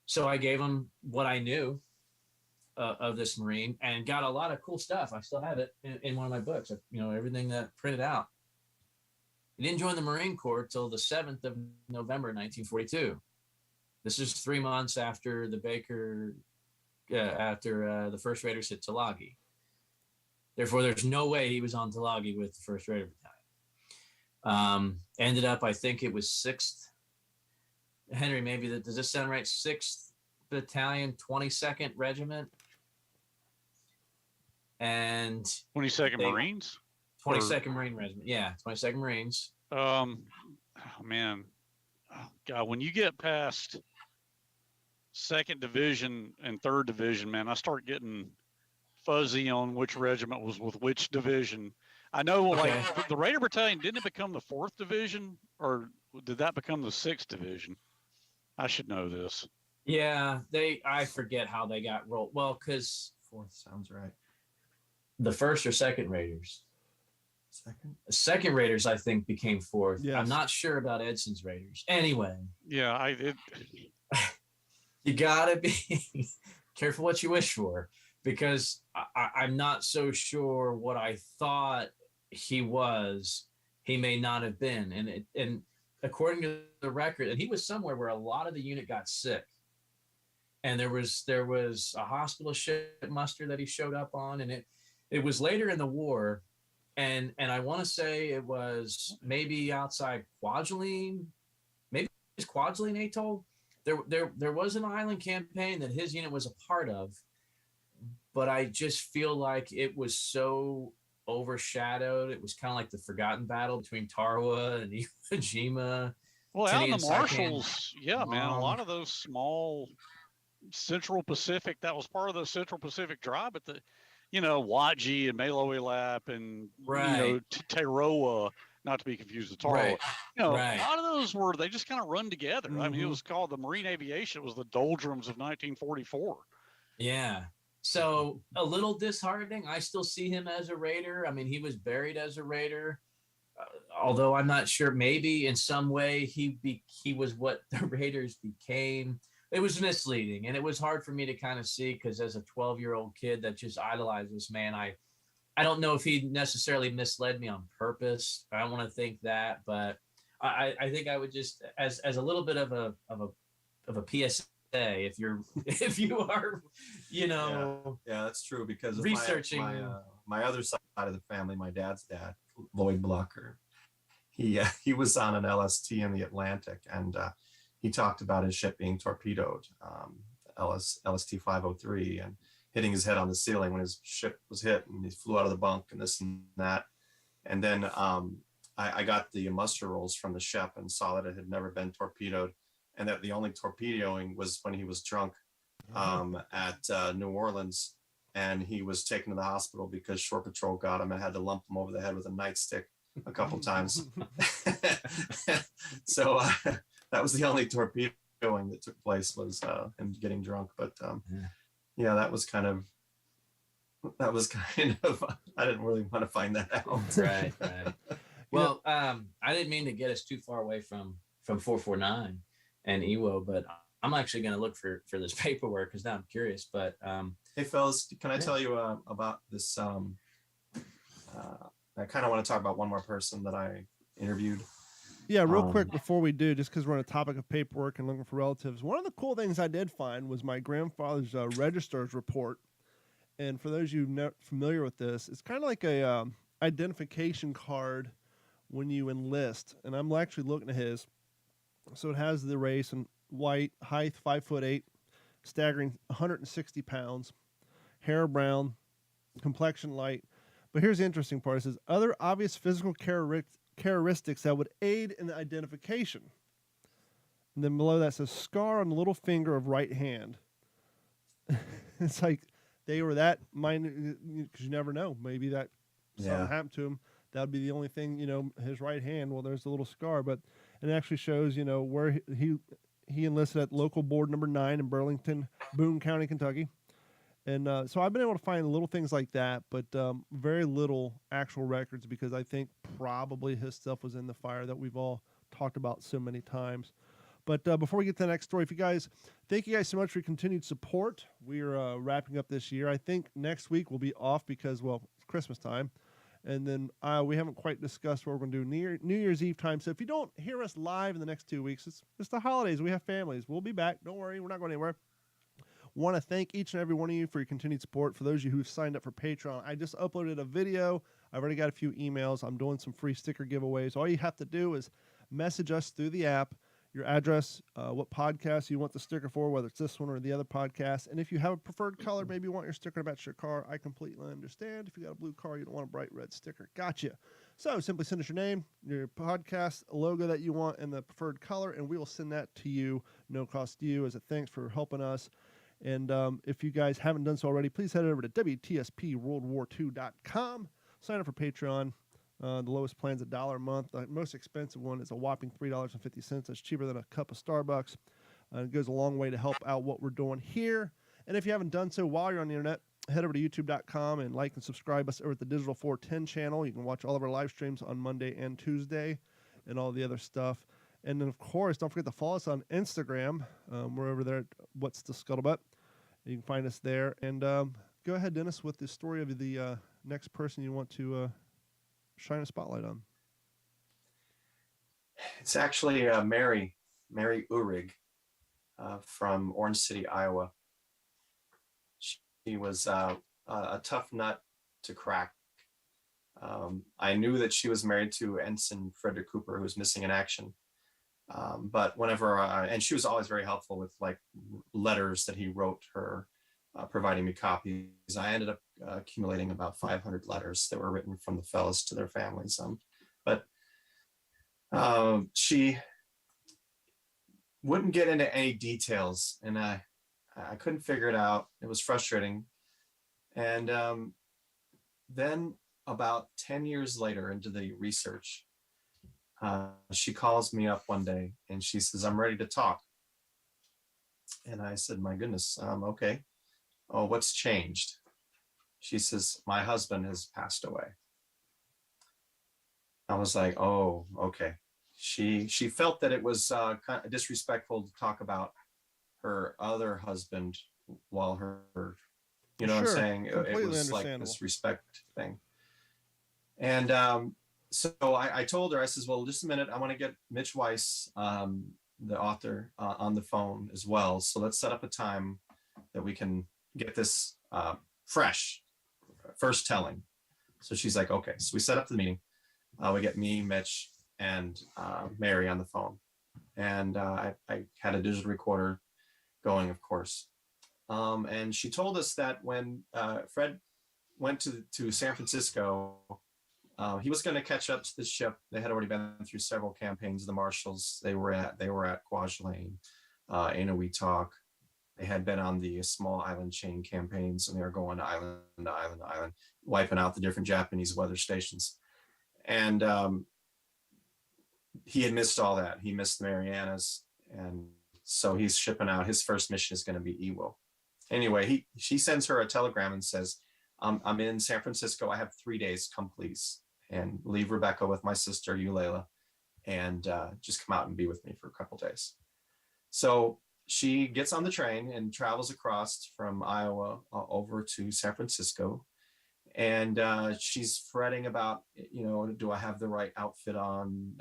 So I gave him what I knew of this Marine and got a lot of cool stuff. I still have it in one of my books, everything that printed out. He didn't join the Marine Corps till the 7th of November, 1942. This is 3 months after the the first Raiders hit Tulagi. Therefore, there's no way he was on Tulagi with the 1st Raider Battalion. Ended up, I think it was 6th. Henry, maybe does this sound right? 6th Battalion, 22nd Regiment. And 22nd Marines? 22nd Marine Regiment. Yeah, 22nd Marines. Oh, man. Oh, God, when you get past 2nd Division and 3rd Division, man, I start getting fuzzy on which regiment was with which division. I know, like, the Raider Battalion, didn't it become the 4th Division? Or did that become the 6th Division? I should know this. Yeah, I forget how they got rolled. Well, because 4th sounds right. The 1st or 2nd Raiders? 2nd? 2nd Raiders, I think, became 4th. Yes. I'm not sure about Edson's Raiders. Anyway. Yeah, you gotta be careful what you wish for, because I'm not so sure what I thought he was. He may not have been, and according to the record, and he was somewhere where a lot of the unit got sick, and there was a hospital ship muster that he showed up on, and it was later in the war. And I want to say it was maybe outside Kwajalein, maybe it's Kwajalein Atoll. There was an island campaign that his unit was a part of, but I just feel like it was so overshadowed. It was kind of like the forgotten battle between Tarawa and Iwo Jima. Well, out in the Marshalls, yeah, man, a lot of those small Central Pacific, that was part of the Central Pacific Drive, but Waji and Maloelap and Tarawa, not to be confused with Tarawa. A lot of those they just kind of run together. Mm-hmm. I mean, it was called the Marine Aviation. It was the doldrums of 1944. Yeah. So a little disheartening. I still see him as a Raider. I mean, he was buried as a Raider, although I'm not sure. Maybe in some way he was what the Raiders became. It was misleading, and it was hard for me to kind of see, because as a 12-year-old kid that just idolized this man, I don't know if he necessarily misled me on purpose. I don't want to think that, but I think I would just, as a little bit of a PSA, if you are, yeah, that's true, because researching my other side of the family, my dad's dad, Lloyd Blocker, he was on an LST in the Atlantic, and he talked about his ship being torpedoed, LST 503, and hitting his head on the ceiling when his ship was hit, and he flew out of the bunk and this and that. And then I got the muster rolls from the ship and saw that it had never been torpedoed, and that the only torpedoing was when he was drunk at New Orleans, and he was taken to the hospital because Shore Patrol got him and had to lump him over the head with a nightstick a couple times. So that was the only torpedoing that took place, was him getting drunk. But yeah, that was kind of I didn't really want to find that out. Right. Well, I didn't mean to get us too far away from 449 and Iwo, but I'm actually going to look for this paperwork, because now I'm curious. But hey, fellas, can I tell you about this? I kind of want to talk about one more person that I interviewed. Yeah, real quick Um, before we do, just because we're on a topic of paperwork and looking for relatives, one of the cool things I did find was my grandfather's register's report. And for those of you not familiar with this, it's kind of like a identification card when you enlist. And I'm actually looking at his. So it has the race and white, height 5'8", staggering 160 pounds, hair brown, complexion light. But here's the interesting part: it says other obvious physical characteristics that would aid in the identification. And then below that says scar on the little finger of right hand. It's like they were that minor, because you never know. Maybe that something yeah. happened to him. That would be the only thing, his right hand. Well, there's a little scar, but it actually shows, where he enlisted at local board number 9 in Burlington, Boone County, Kentucky. And so I've been able to find little things like that, but very little actual records, because I think probably his stuff was in the fire that we've all talked about so many times. But before we get to the next story, thank you guys so much for your continued support. We're wrapping up this year. I think next week we'll be off because, well, it's Christmas time. And then we haven't quite discussed what we're going to do New Year's Eve time. So if you don't hear us live in the next 2 weeks, it's the holidays. We have families. We'll be back. Don't worry. We're not going anywhere. Want to thank each and every one of you for your continued support. For those of you who've signed up for Patreon, I just uploaded a video. I've already got a few emails. I'm doing some free sticker giveaways. All you have to do is message us through the app, your address, what podcast you want the sticker for, whether it's this one or the other podcast. And if you have a preferred color, maybe you want your sticker to match your car, I completely understand. If you got a blue car, you don't want a bright red sticker. Gotcha. So simply send us your name, your podcast logo that you want, and the preferred color, and we will send that to you, no cost to you, as a thanks for helping us. And if you guys haven't done so already, please head over to WTSPWorldWar2.com. Sign up for Patreon. The lowest plan's $1 a month. The most expensive one is a whopping $3.50. That's cheaper than a cup of Starbucks. It goes a long way to help out what we're doing here. And if you haven't done so while you're on the internet, head over to youtube.com and like and subscribe us over at the Digital 410 channel. You can watch all of our live streams on Monday and Tuesday and all the other stuff. And then, of course, don't forget to follow us on Instagram. We're over there at What's the Scuttlebutt. You can find us there. And go ahead, Dennis, with the story of the next person you want to shine a spotlight on. It's actually Mary Uhrig from Orange City, Iowa. She was a tough nut to crack. I knew that she was married to Ensign Frederick Cooper, who was missing in action. But whenever, and she was always very helpful with like letters that he wrote her, providing me copies. I ended up accumulating about 500 letters that were written from the fellows to their families. But she wouldn't get into any details, and I couldn't figure it out. It was frustrating. And then about 10 years later into the research, she calls me up one day and she says, "I'm ready to talk." And I said, "My goodness, okay. Oh, what's changed?" She says, "My husband has passed away." I was like, "Oh, okay." She felt that it was kind of disrespectful to talk about her other husband while her, you know what I'm Sure, saying? It completely was like understandable. this respect thing. And so I told her, I says, "Well, just a minute. I want to get Mitch Weiss, the author, on the phone as well. So let's set up a time that we can get this fresh, first telling." So she's like, "Okay." So we set up the meeting. We get me, Mitch, and Mary on the phone. And I had a digital recorder going, of course. And she told us that when Fred went to San Francisco, he was going to catch up to the ship. They had already been through several campaigns of the Marshals. They were at Kwajalein, Eniwetok. They had been on the small island chain campaigns, and they were going island to island to island, wiping out the different Japanese weather stations. And he had missed all that. He missed the Marianas, and so he's shipping out. His first mission is going to be Iwo. Anyway, she sends her a telegram and says, "I'm in San Francisco. I have 3 days. Come, please, and leave Rebecca with my sister, Eulela, and just come out and be with me for a couple days." So she gets on the train and travels across from Iowa over to San Francisco. and she's fretting about, do I have the right outfit on?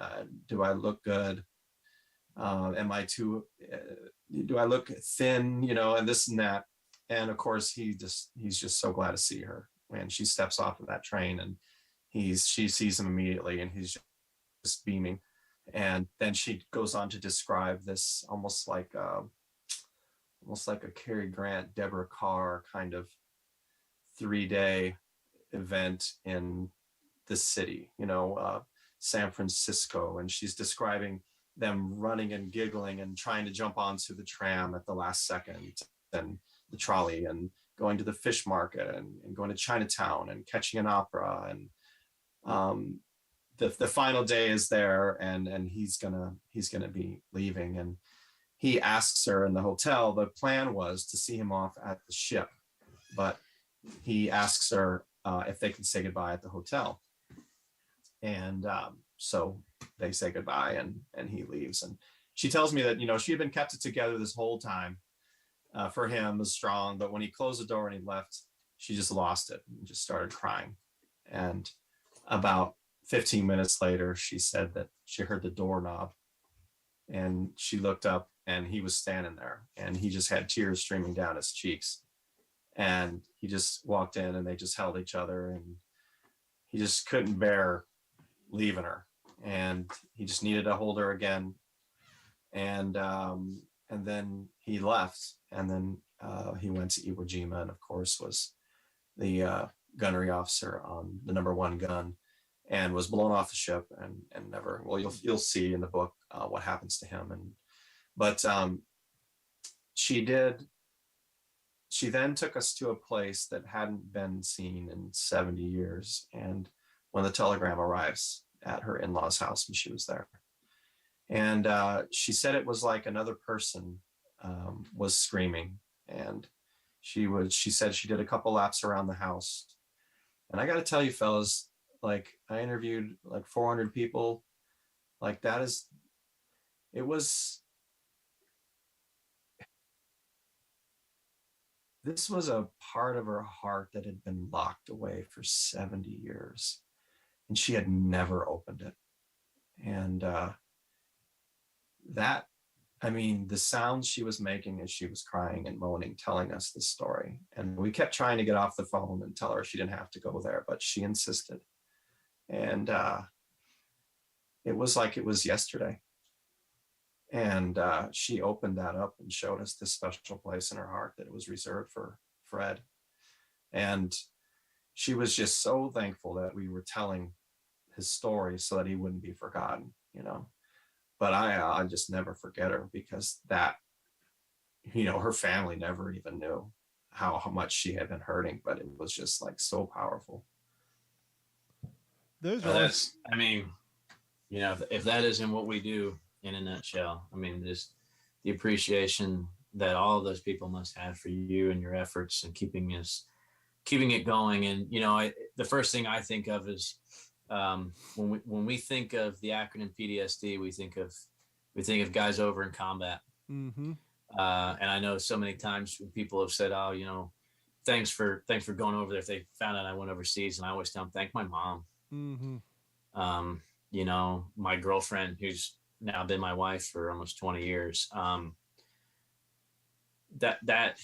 Do I look good? Am I too? Do I look thin? And this and that. And of course, he's just so glad to see her. And she steps off of that train, and she sees him immediately, and he's just beaming. And then she goes on to describe this almost like a Cary Grant, Deborah Carr kind of 3-day event in the city, San Francisco. And she's describing them running and giggling and trying to jump onto the tram at the last second, and the trolley, and going to the fish market, and going to Chinatown and catching an opera. And the final day is there, and he's gonna be leaving, and he asks her in the hotel. The plan was to see him off at the ship, but he asks her if they can say goodbye at the hotel. And so they say goodbye, and he leaves. And she tells me that, she had been kept it together this whole time. For him, was strong, but when he closed the door and he left, she just lost it and just started crying. And about 15 minutes later, she said that she heard the doorknob, and she looked up, and he was standing there, and he just had tears streaming down his cheeks. And he just walked in, and they just held each other, and he just couldn't bear leaving her, and he just needed to hold her again. And then he left, and then he went to Iwo Jima, and of course was the gunnery officer on the #1 gun, and was blown off the ship, and never. Well, you'll see in the book what happens to him. But she then took us to a place that hadn't been seen in 70 years. And when the telegram arrives at her in-laws' house, and she was there, and she said it was like another person was screaming. And she said she did a couple laps around the house. And I got to tell you, fellas, like, I interviewed like 400 people. Like, this was a part of her heart that had been locked away for 70 years, and she had never opened it. And the sounds she was making as she was crying and moaning, telling us this story. And we kept trying to get off the phone and tell her she didn't have to go there, but she insisted. And it was like it was yesterday. And she opened that up and showed us this special place in her heart that was reserved for Fred. And she was just so thankful that we were telling his story so that he wouldn't be forgotten, But I just never forget her, because that, her family never even knew how much she had been hurting, but it was just like so powerful. Those if that isn't what we do in a nutshell, just the appreciation that all of those people must have for you and your efforts and keeping it going. And, the first thing I think of is, when we think of the acronym PTSD, we think of guys over in combat. Mm-hmm. And I know so many times when people have said, "Oh, thanks for going over there." If they found out I went overseas, and I always tell them, "Thank my mom." Mm-hmm. My girlfriend, who's now been my wife for almost 20 years, that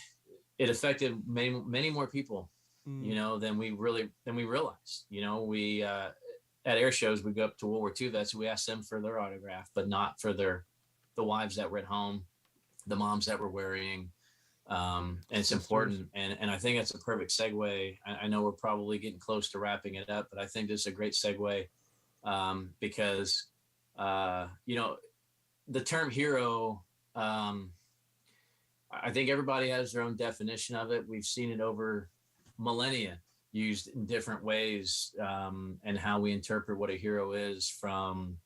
it affected many more people, than we realized. We at air shows, we go up to World War II vets, we ask them for their autograph, but not for the wives that were at home, the moms that were worrying. And it's important. And I think that's a perfect segue. I know we're probably getting close to wrapping it up, but I think this is a great segue, because, the term hero, I think everybody has their own definition of it. We've seen it over millennia, used in different ways, and how we interpret what a hero is, from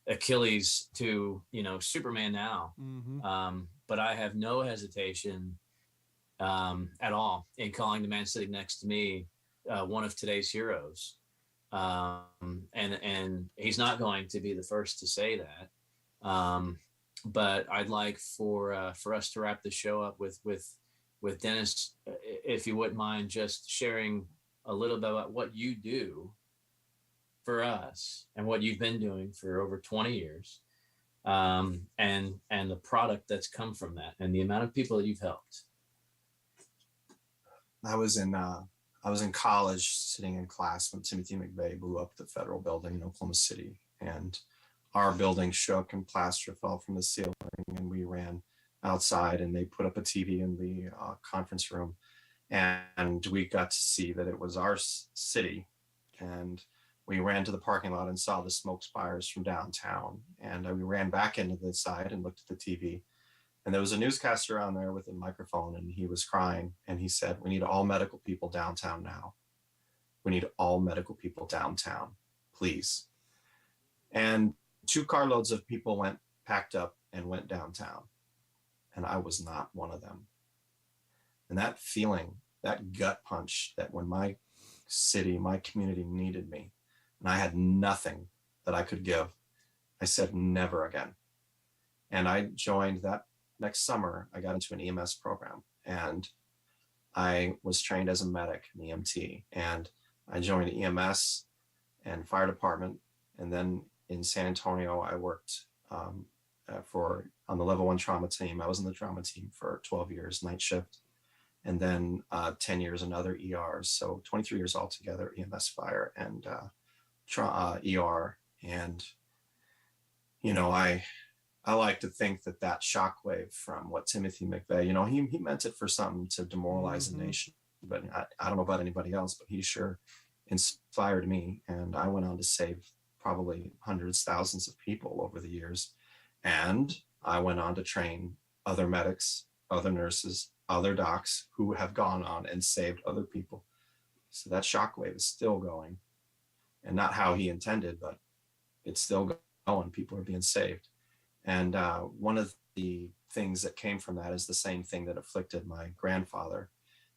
Achilles to, Superman now. Mm-hmm. But I have no hesitation at all in calling the man sitting next to me one of today's heroes. And he's not going to be the first to say that. But I'd like for us to wrap the show up with Dennis, if you wouldn't mind just sharing a little bit about what you do for us and what you've been doing for over 20 years, and the product that's come from that and the amount of people that you've helped. I was in college, sitting in class when Timothy McVeigh blew up the federal building in Oklahoma City, and our building shook and plaster fell from the ceiling, and we ran outside, and they put up a TV in the conference room, and we got to see that it was our city, and we ran to the parking lot and saw the smoke spires from downtown, and we ran back into the side and looked at the TV. And there was a newscaster on there with a microphone, and he was crying, and he said, "We need all medical people downtown now. We need all medical people downtown, please." And 2 carloads of people packed up and went downtown. And I was not one of them. And that feeling, that gut punch, that when my city, my community needed me, and I had nothing that I could give, I said, never again. And I joined that next summer. I got into an EMS program, and I was trained as a medic, an EMT, and I joined EMS and fire department. And then in San Antonio, I worked on the level 1 trauma team. I was in the trauma team for 12 years, night shift, and then 10 years in other ERs. So 23 years altogether, EMS, fire, and ER. And, I like to think that shockwave from what Timothy McVeigh, he meant it for something to demoralize the nation, but I don't know about anybody else, but he sure inspired me. And I went on to save probably hundreds, thousands of people over the years. And I went on to train other medics, other nurses, other docs who have gone on and saved other people. So that shockwave is still going, and not how he intended, but it's still going. People are being saved. And one of the things that came from that is the same thing that afflicted my grandfather,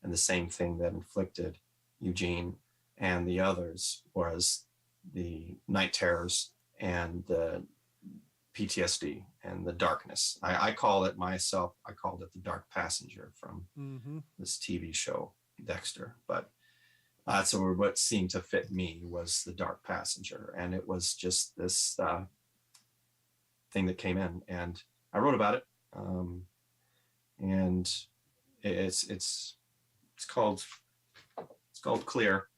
and the same thing that afflicted Eugene and the others was the night terrors and the PTSD and the darkness. I called it the dark passenger from this TV show, Dexter. But that's what seemed to fit me, was the dark passenger. And it was just this thing that came in, and I wrote about it. And it's called Clear.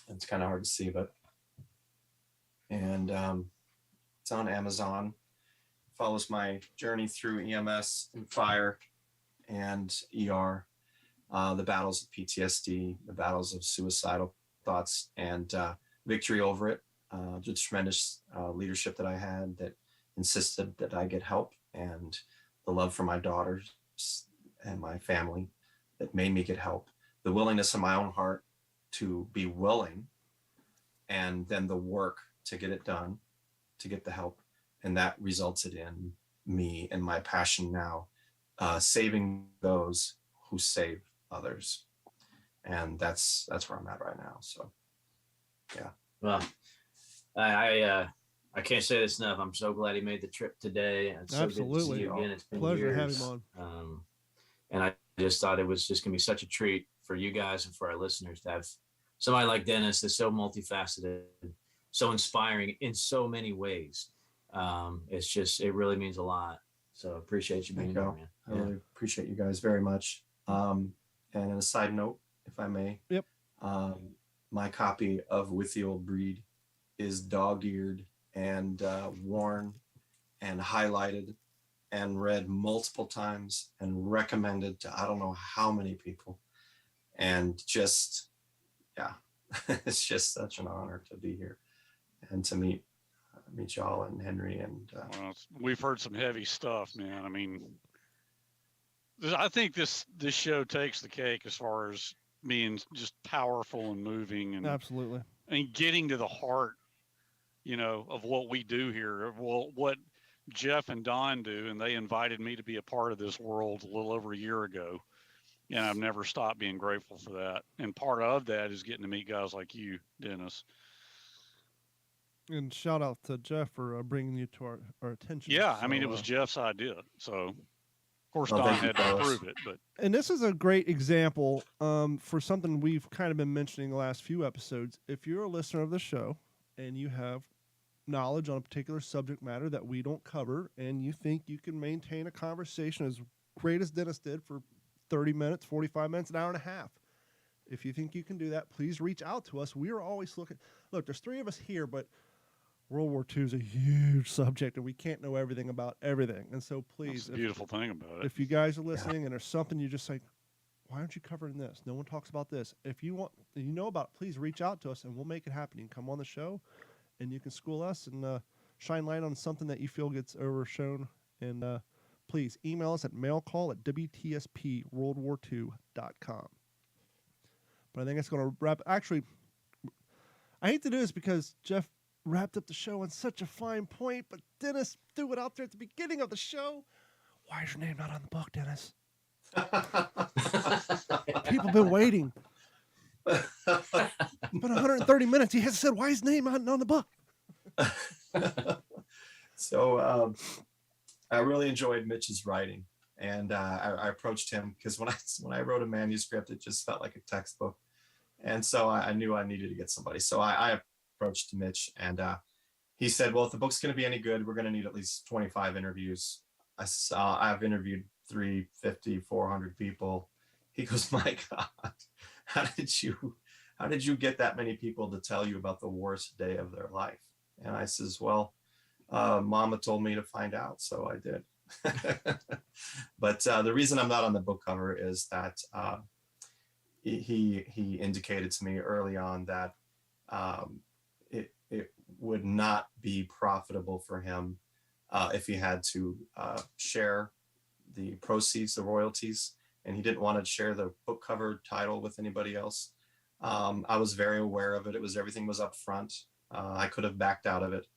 It's kind of hard to see, but it's on Amazon. Follows my journey through EMS and fire and ER, the battles of PTSD, the battles of suicidal thoughts, and victory over it. The tremendous leadership that I had that insisted that I get help, and the love for my daughters and my family that made me get help. The willingness in my own heart to be willing, and then the work to get it done, to get the help. And that resulted in me and my passion now, saving those who save others. And that's where I'm at right now. So, yeah. Well, I can't say this enough. I'm so glad he made the trip today. And it's Absolutely. so good to see you again. It's been Pleasure years. having him on. And I just thought it was just going to be such a treat for you guys and for our listeners to have somebody like Dennis that's so multifaceted, so inspiring in so many ways. It really means a lot. So appreciate you being here, man. I really appreciate you guys very much. And on a side note, if I may, yep. My copy of With the Old Breed is dog-eared and worn and highlighted and read multiple times and recommended to I don't know how many people. And just, yeah, it's just such an honor to be here and to meet y'all and Henry. And well, we've heard some heavy stuff, man. I mean, I think this show takes the cake as far as being just powerful and moving, and absolutely, and getting to the heart, of what we do here, what Jeff and Don do. And they invited me to be a part of this world a little over a year ago. And I've never stopped being grateful for that. And part of that is getting to meet guys like you, Dennis. And shout out to Jeff for bringing you to our attention. Yeah, so, I mean, it was Jeff's idea. So course, Oh, Don thank you, had to fellas. prove it, but And this is a great example for something we've kind of been mentioning the last few episodes. If you're a listener of the show and you have knowledge on a particular subject matter that we don't cover, and you think you can maintain a conversation as great as Dennis did for 30 minutes, 45 minutes, an hour and a half. If you think you can do that, please reach out to us. We are always looking. Look, there's 3 of us here, but World War II is a huge subject, and we can't know everything about everything. And so that's please, the beautiful thing about it. if you guys are listening and there's something you just like, why aren't you covering this? No one talks about this. If you want, you know about it, please reach out to us and we'll make it happen. You can come on the show and you can school us and shine light on something that you feel gets overshown. And please email us at mailcall@wtspworldwar2.com. But I think it's going to wrap. Actually, I hate to do this because Jeff wrapped up the show on such a fine point, but Dennis threw it out there at the beginning of the show. Why is your name not on the book, Dennis? People have been waiting. It's been 130 minutes. He hasn't said why his name not on the book. So I really enjoyed Mitch's writing, and I approached him because when I wrote a manuscript, it just felt like a textbook, and so I knew I needed to get somebody. So I approached Mitch, and he said, "Well, if the book's going to be any good, we're going to need at least 25 interviews." I've interviewed 350, 400 people. He goes, "My God, how did you get that many people to tell you about the worst day of their life?" And I says, "Well, Mama told me to find out, so I did." But the reason I'm not on the book cover is that he indicated to me early on that it would not be profitable for him if he had to share the proceeds, the royalties, and he didn't want to share the book cover title with anybody else. I was very aware of it. Everything was up front. I could have backed out of it,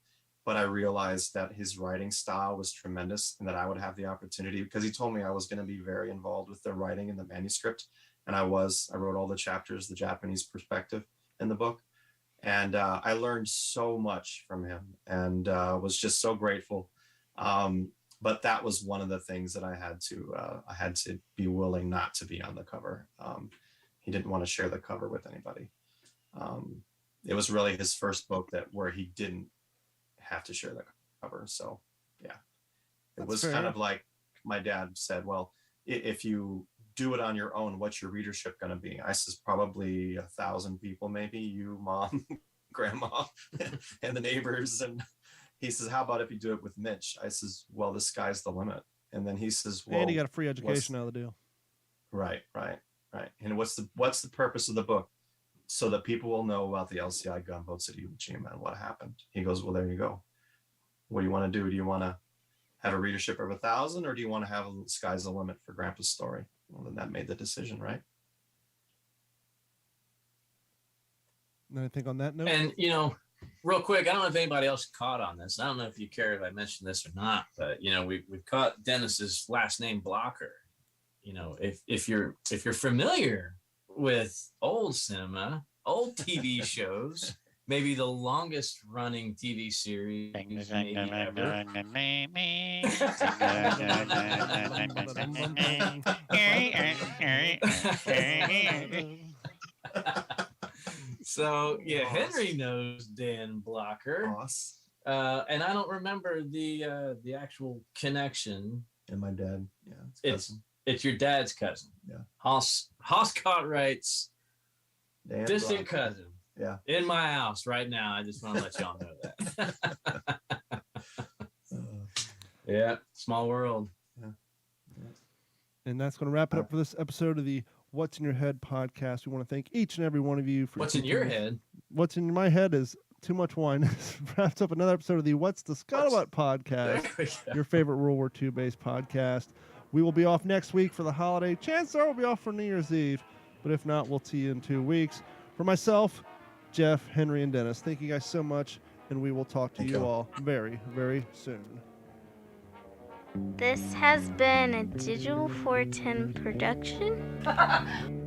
but I realized that his writing style was tremendous and that I would have the opportunity, because he told me I was going to be very involved with the writing and the manuscript. And I wrote all the chapters, the Japanese perspective in the book. And I learned so much from him and was just so grateful. But that was one of the things that I had to be willing not to be on the cover. He didn't want to share the cover with anybody. It was really his first book where he didn't have to share the cover. So yeah, it was kind of like my dad said, "Well, if you do it on your own, what's your readership going to be?" I says, "Probably 1,000 people, maybe you, Mom, Grandma, and the neighbors." And he says, "How about if you do it with Mitch?" I says, "Well, the sky's the limit." And then he says, "Well," and he got a free education out of the deal. Right. And what's the purpose of the book? So that people will know about the LCI gunboats at Iwo Jima and what happened. He goes, "Well, there you go. What do you want to do? Do you want to have a readership of 1,000, or do you want to have a sky's the limit for Grandpa's story?" Well, then that made the decision, right? And I think on that note, And real quick, I don't know if anybody else caught on this. I don't know if you care if I mentioned this or not, but we've caught Dennis's last name Blocker. If you're familiar with old cinema, old TV shows, maybe the longest running TV series maybe ever. So yeah, Henry knows Dan Blocker, and I don't remember the actual connection. And my dad, It's your dad's cousin. Yeah. Haas Cartwright's Dan distant Blocker. cousin. Yeah. In my house right now. I just want to let y'all know that. Yeah, small world. and that's going to wrap it up for this episode of the What's in Your Head podcast. We want to thank each and every one of you for What's in your head? What's in my head is too much wine. Wraps up another episode of the What's the Scuttlebutt podcast, your favorite World War II based podcast. We will be off next week for the holiday. Chances are we'll be off for New Year's Eve, but if not, we'll see you in 2 weeks. For myself, Jeff, Henry, and Dennis, thank you guys so much, and we will talk to you all very, very soon. This has been a Digital 410 production.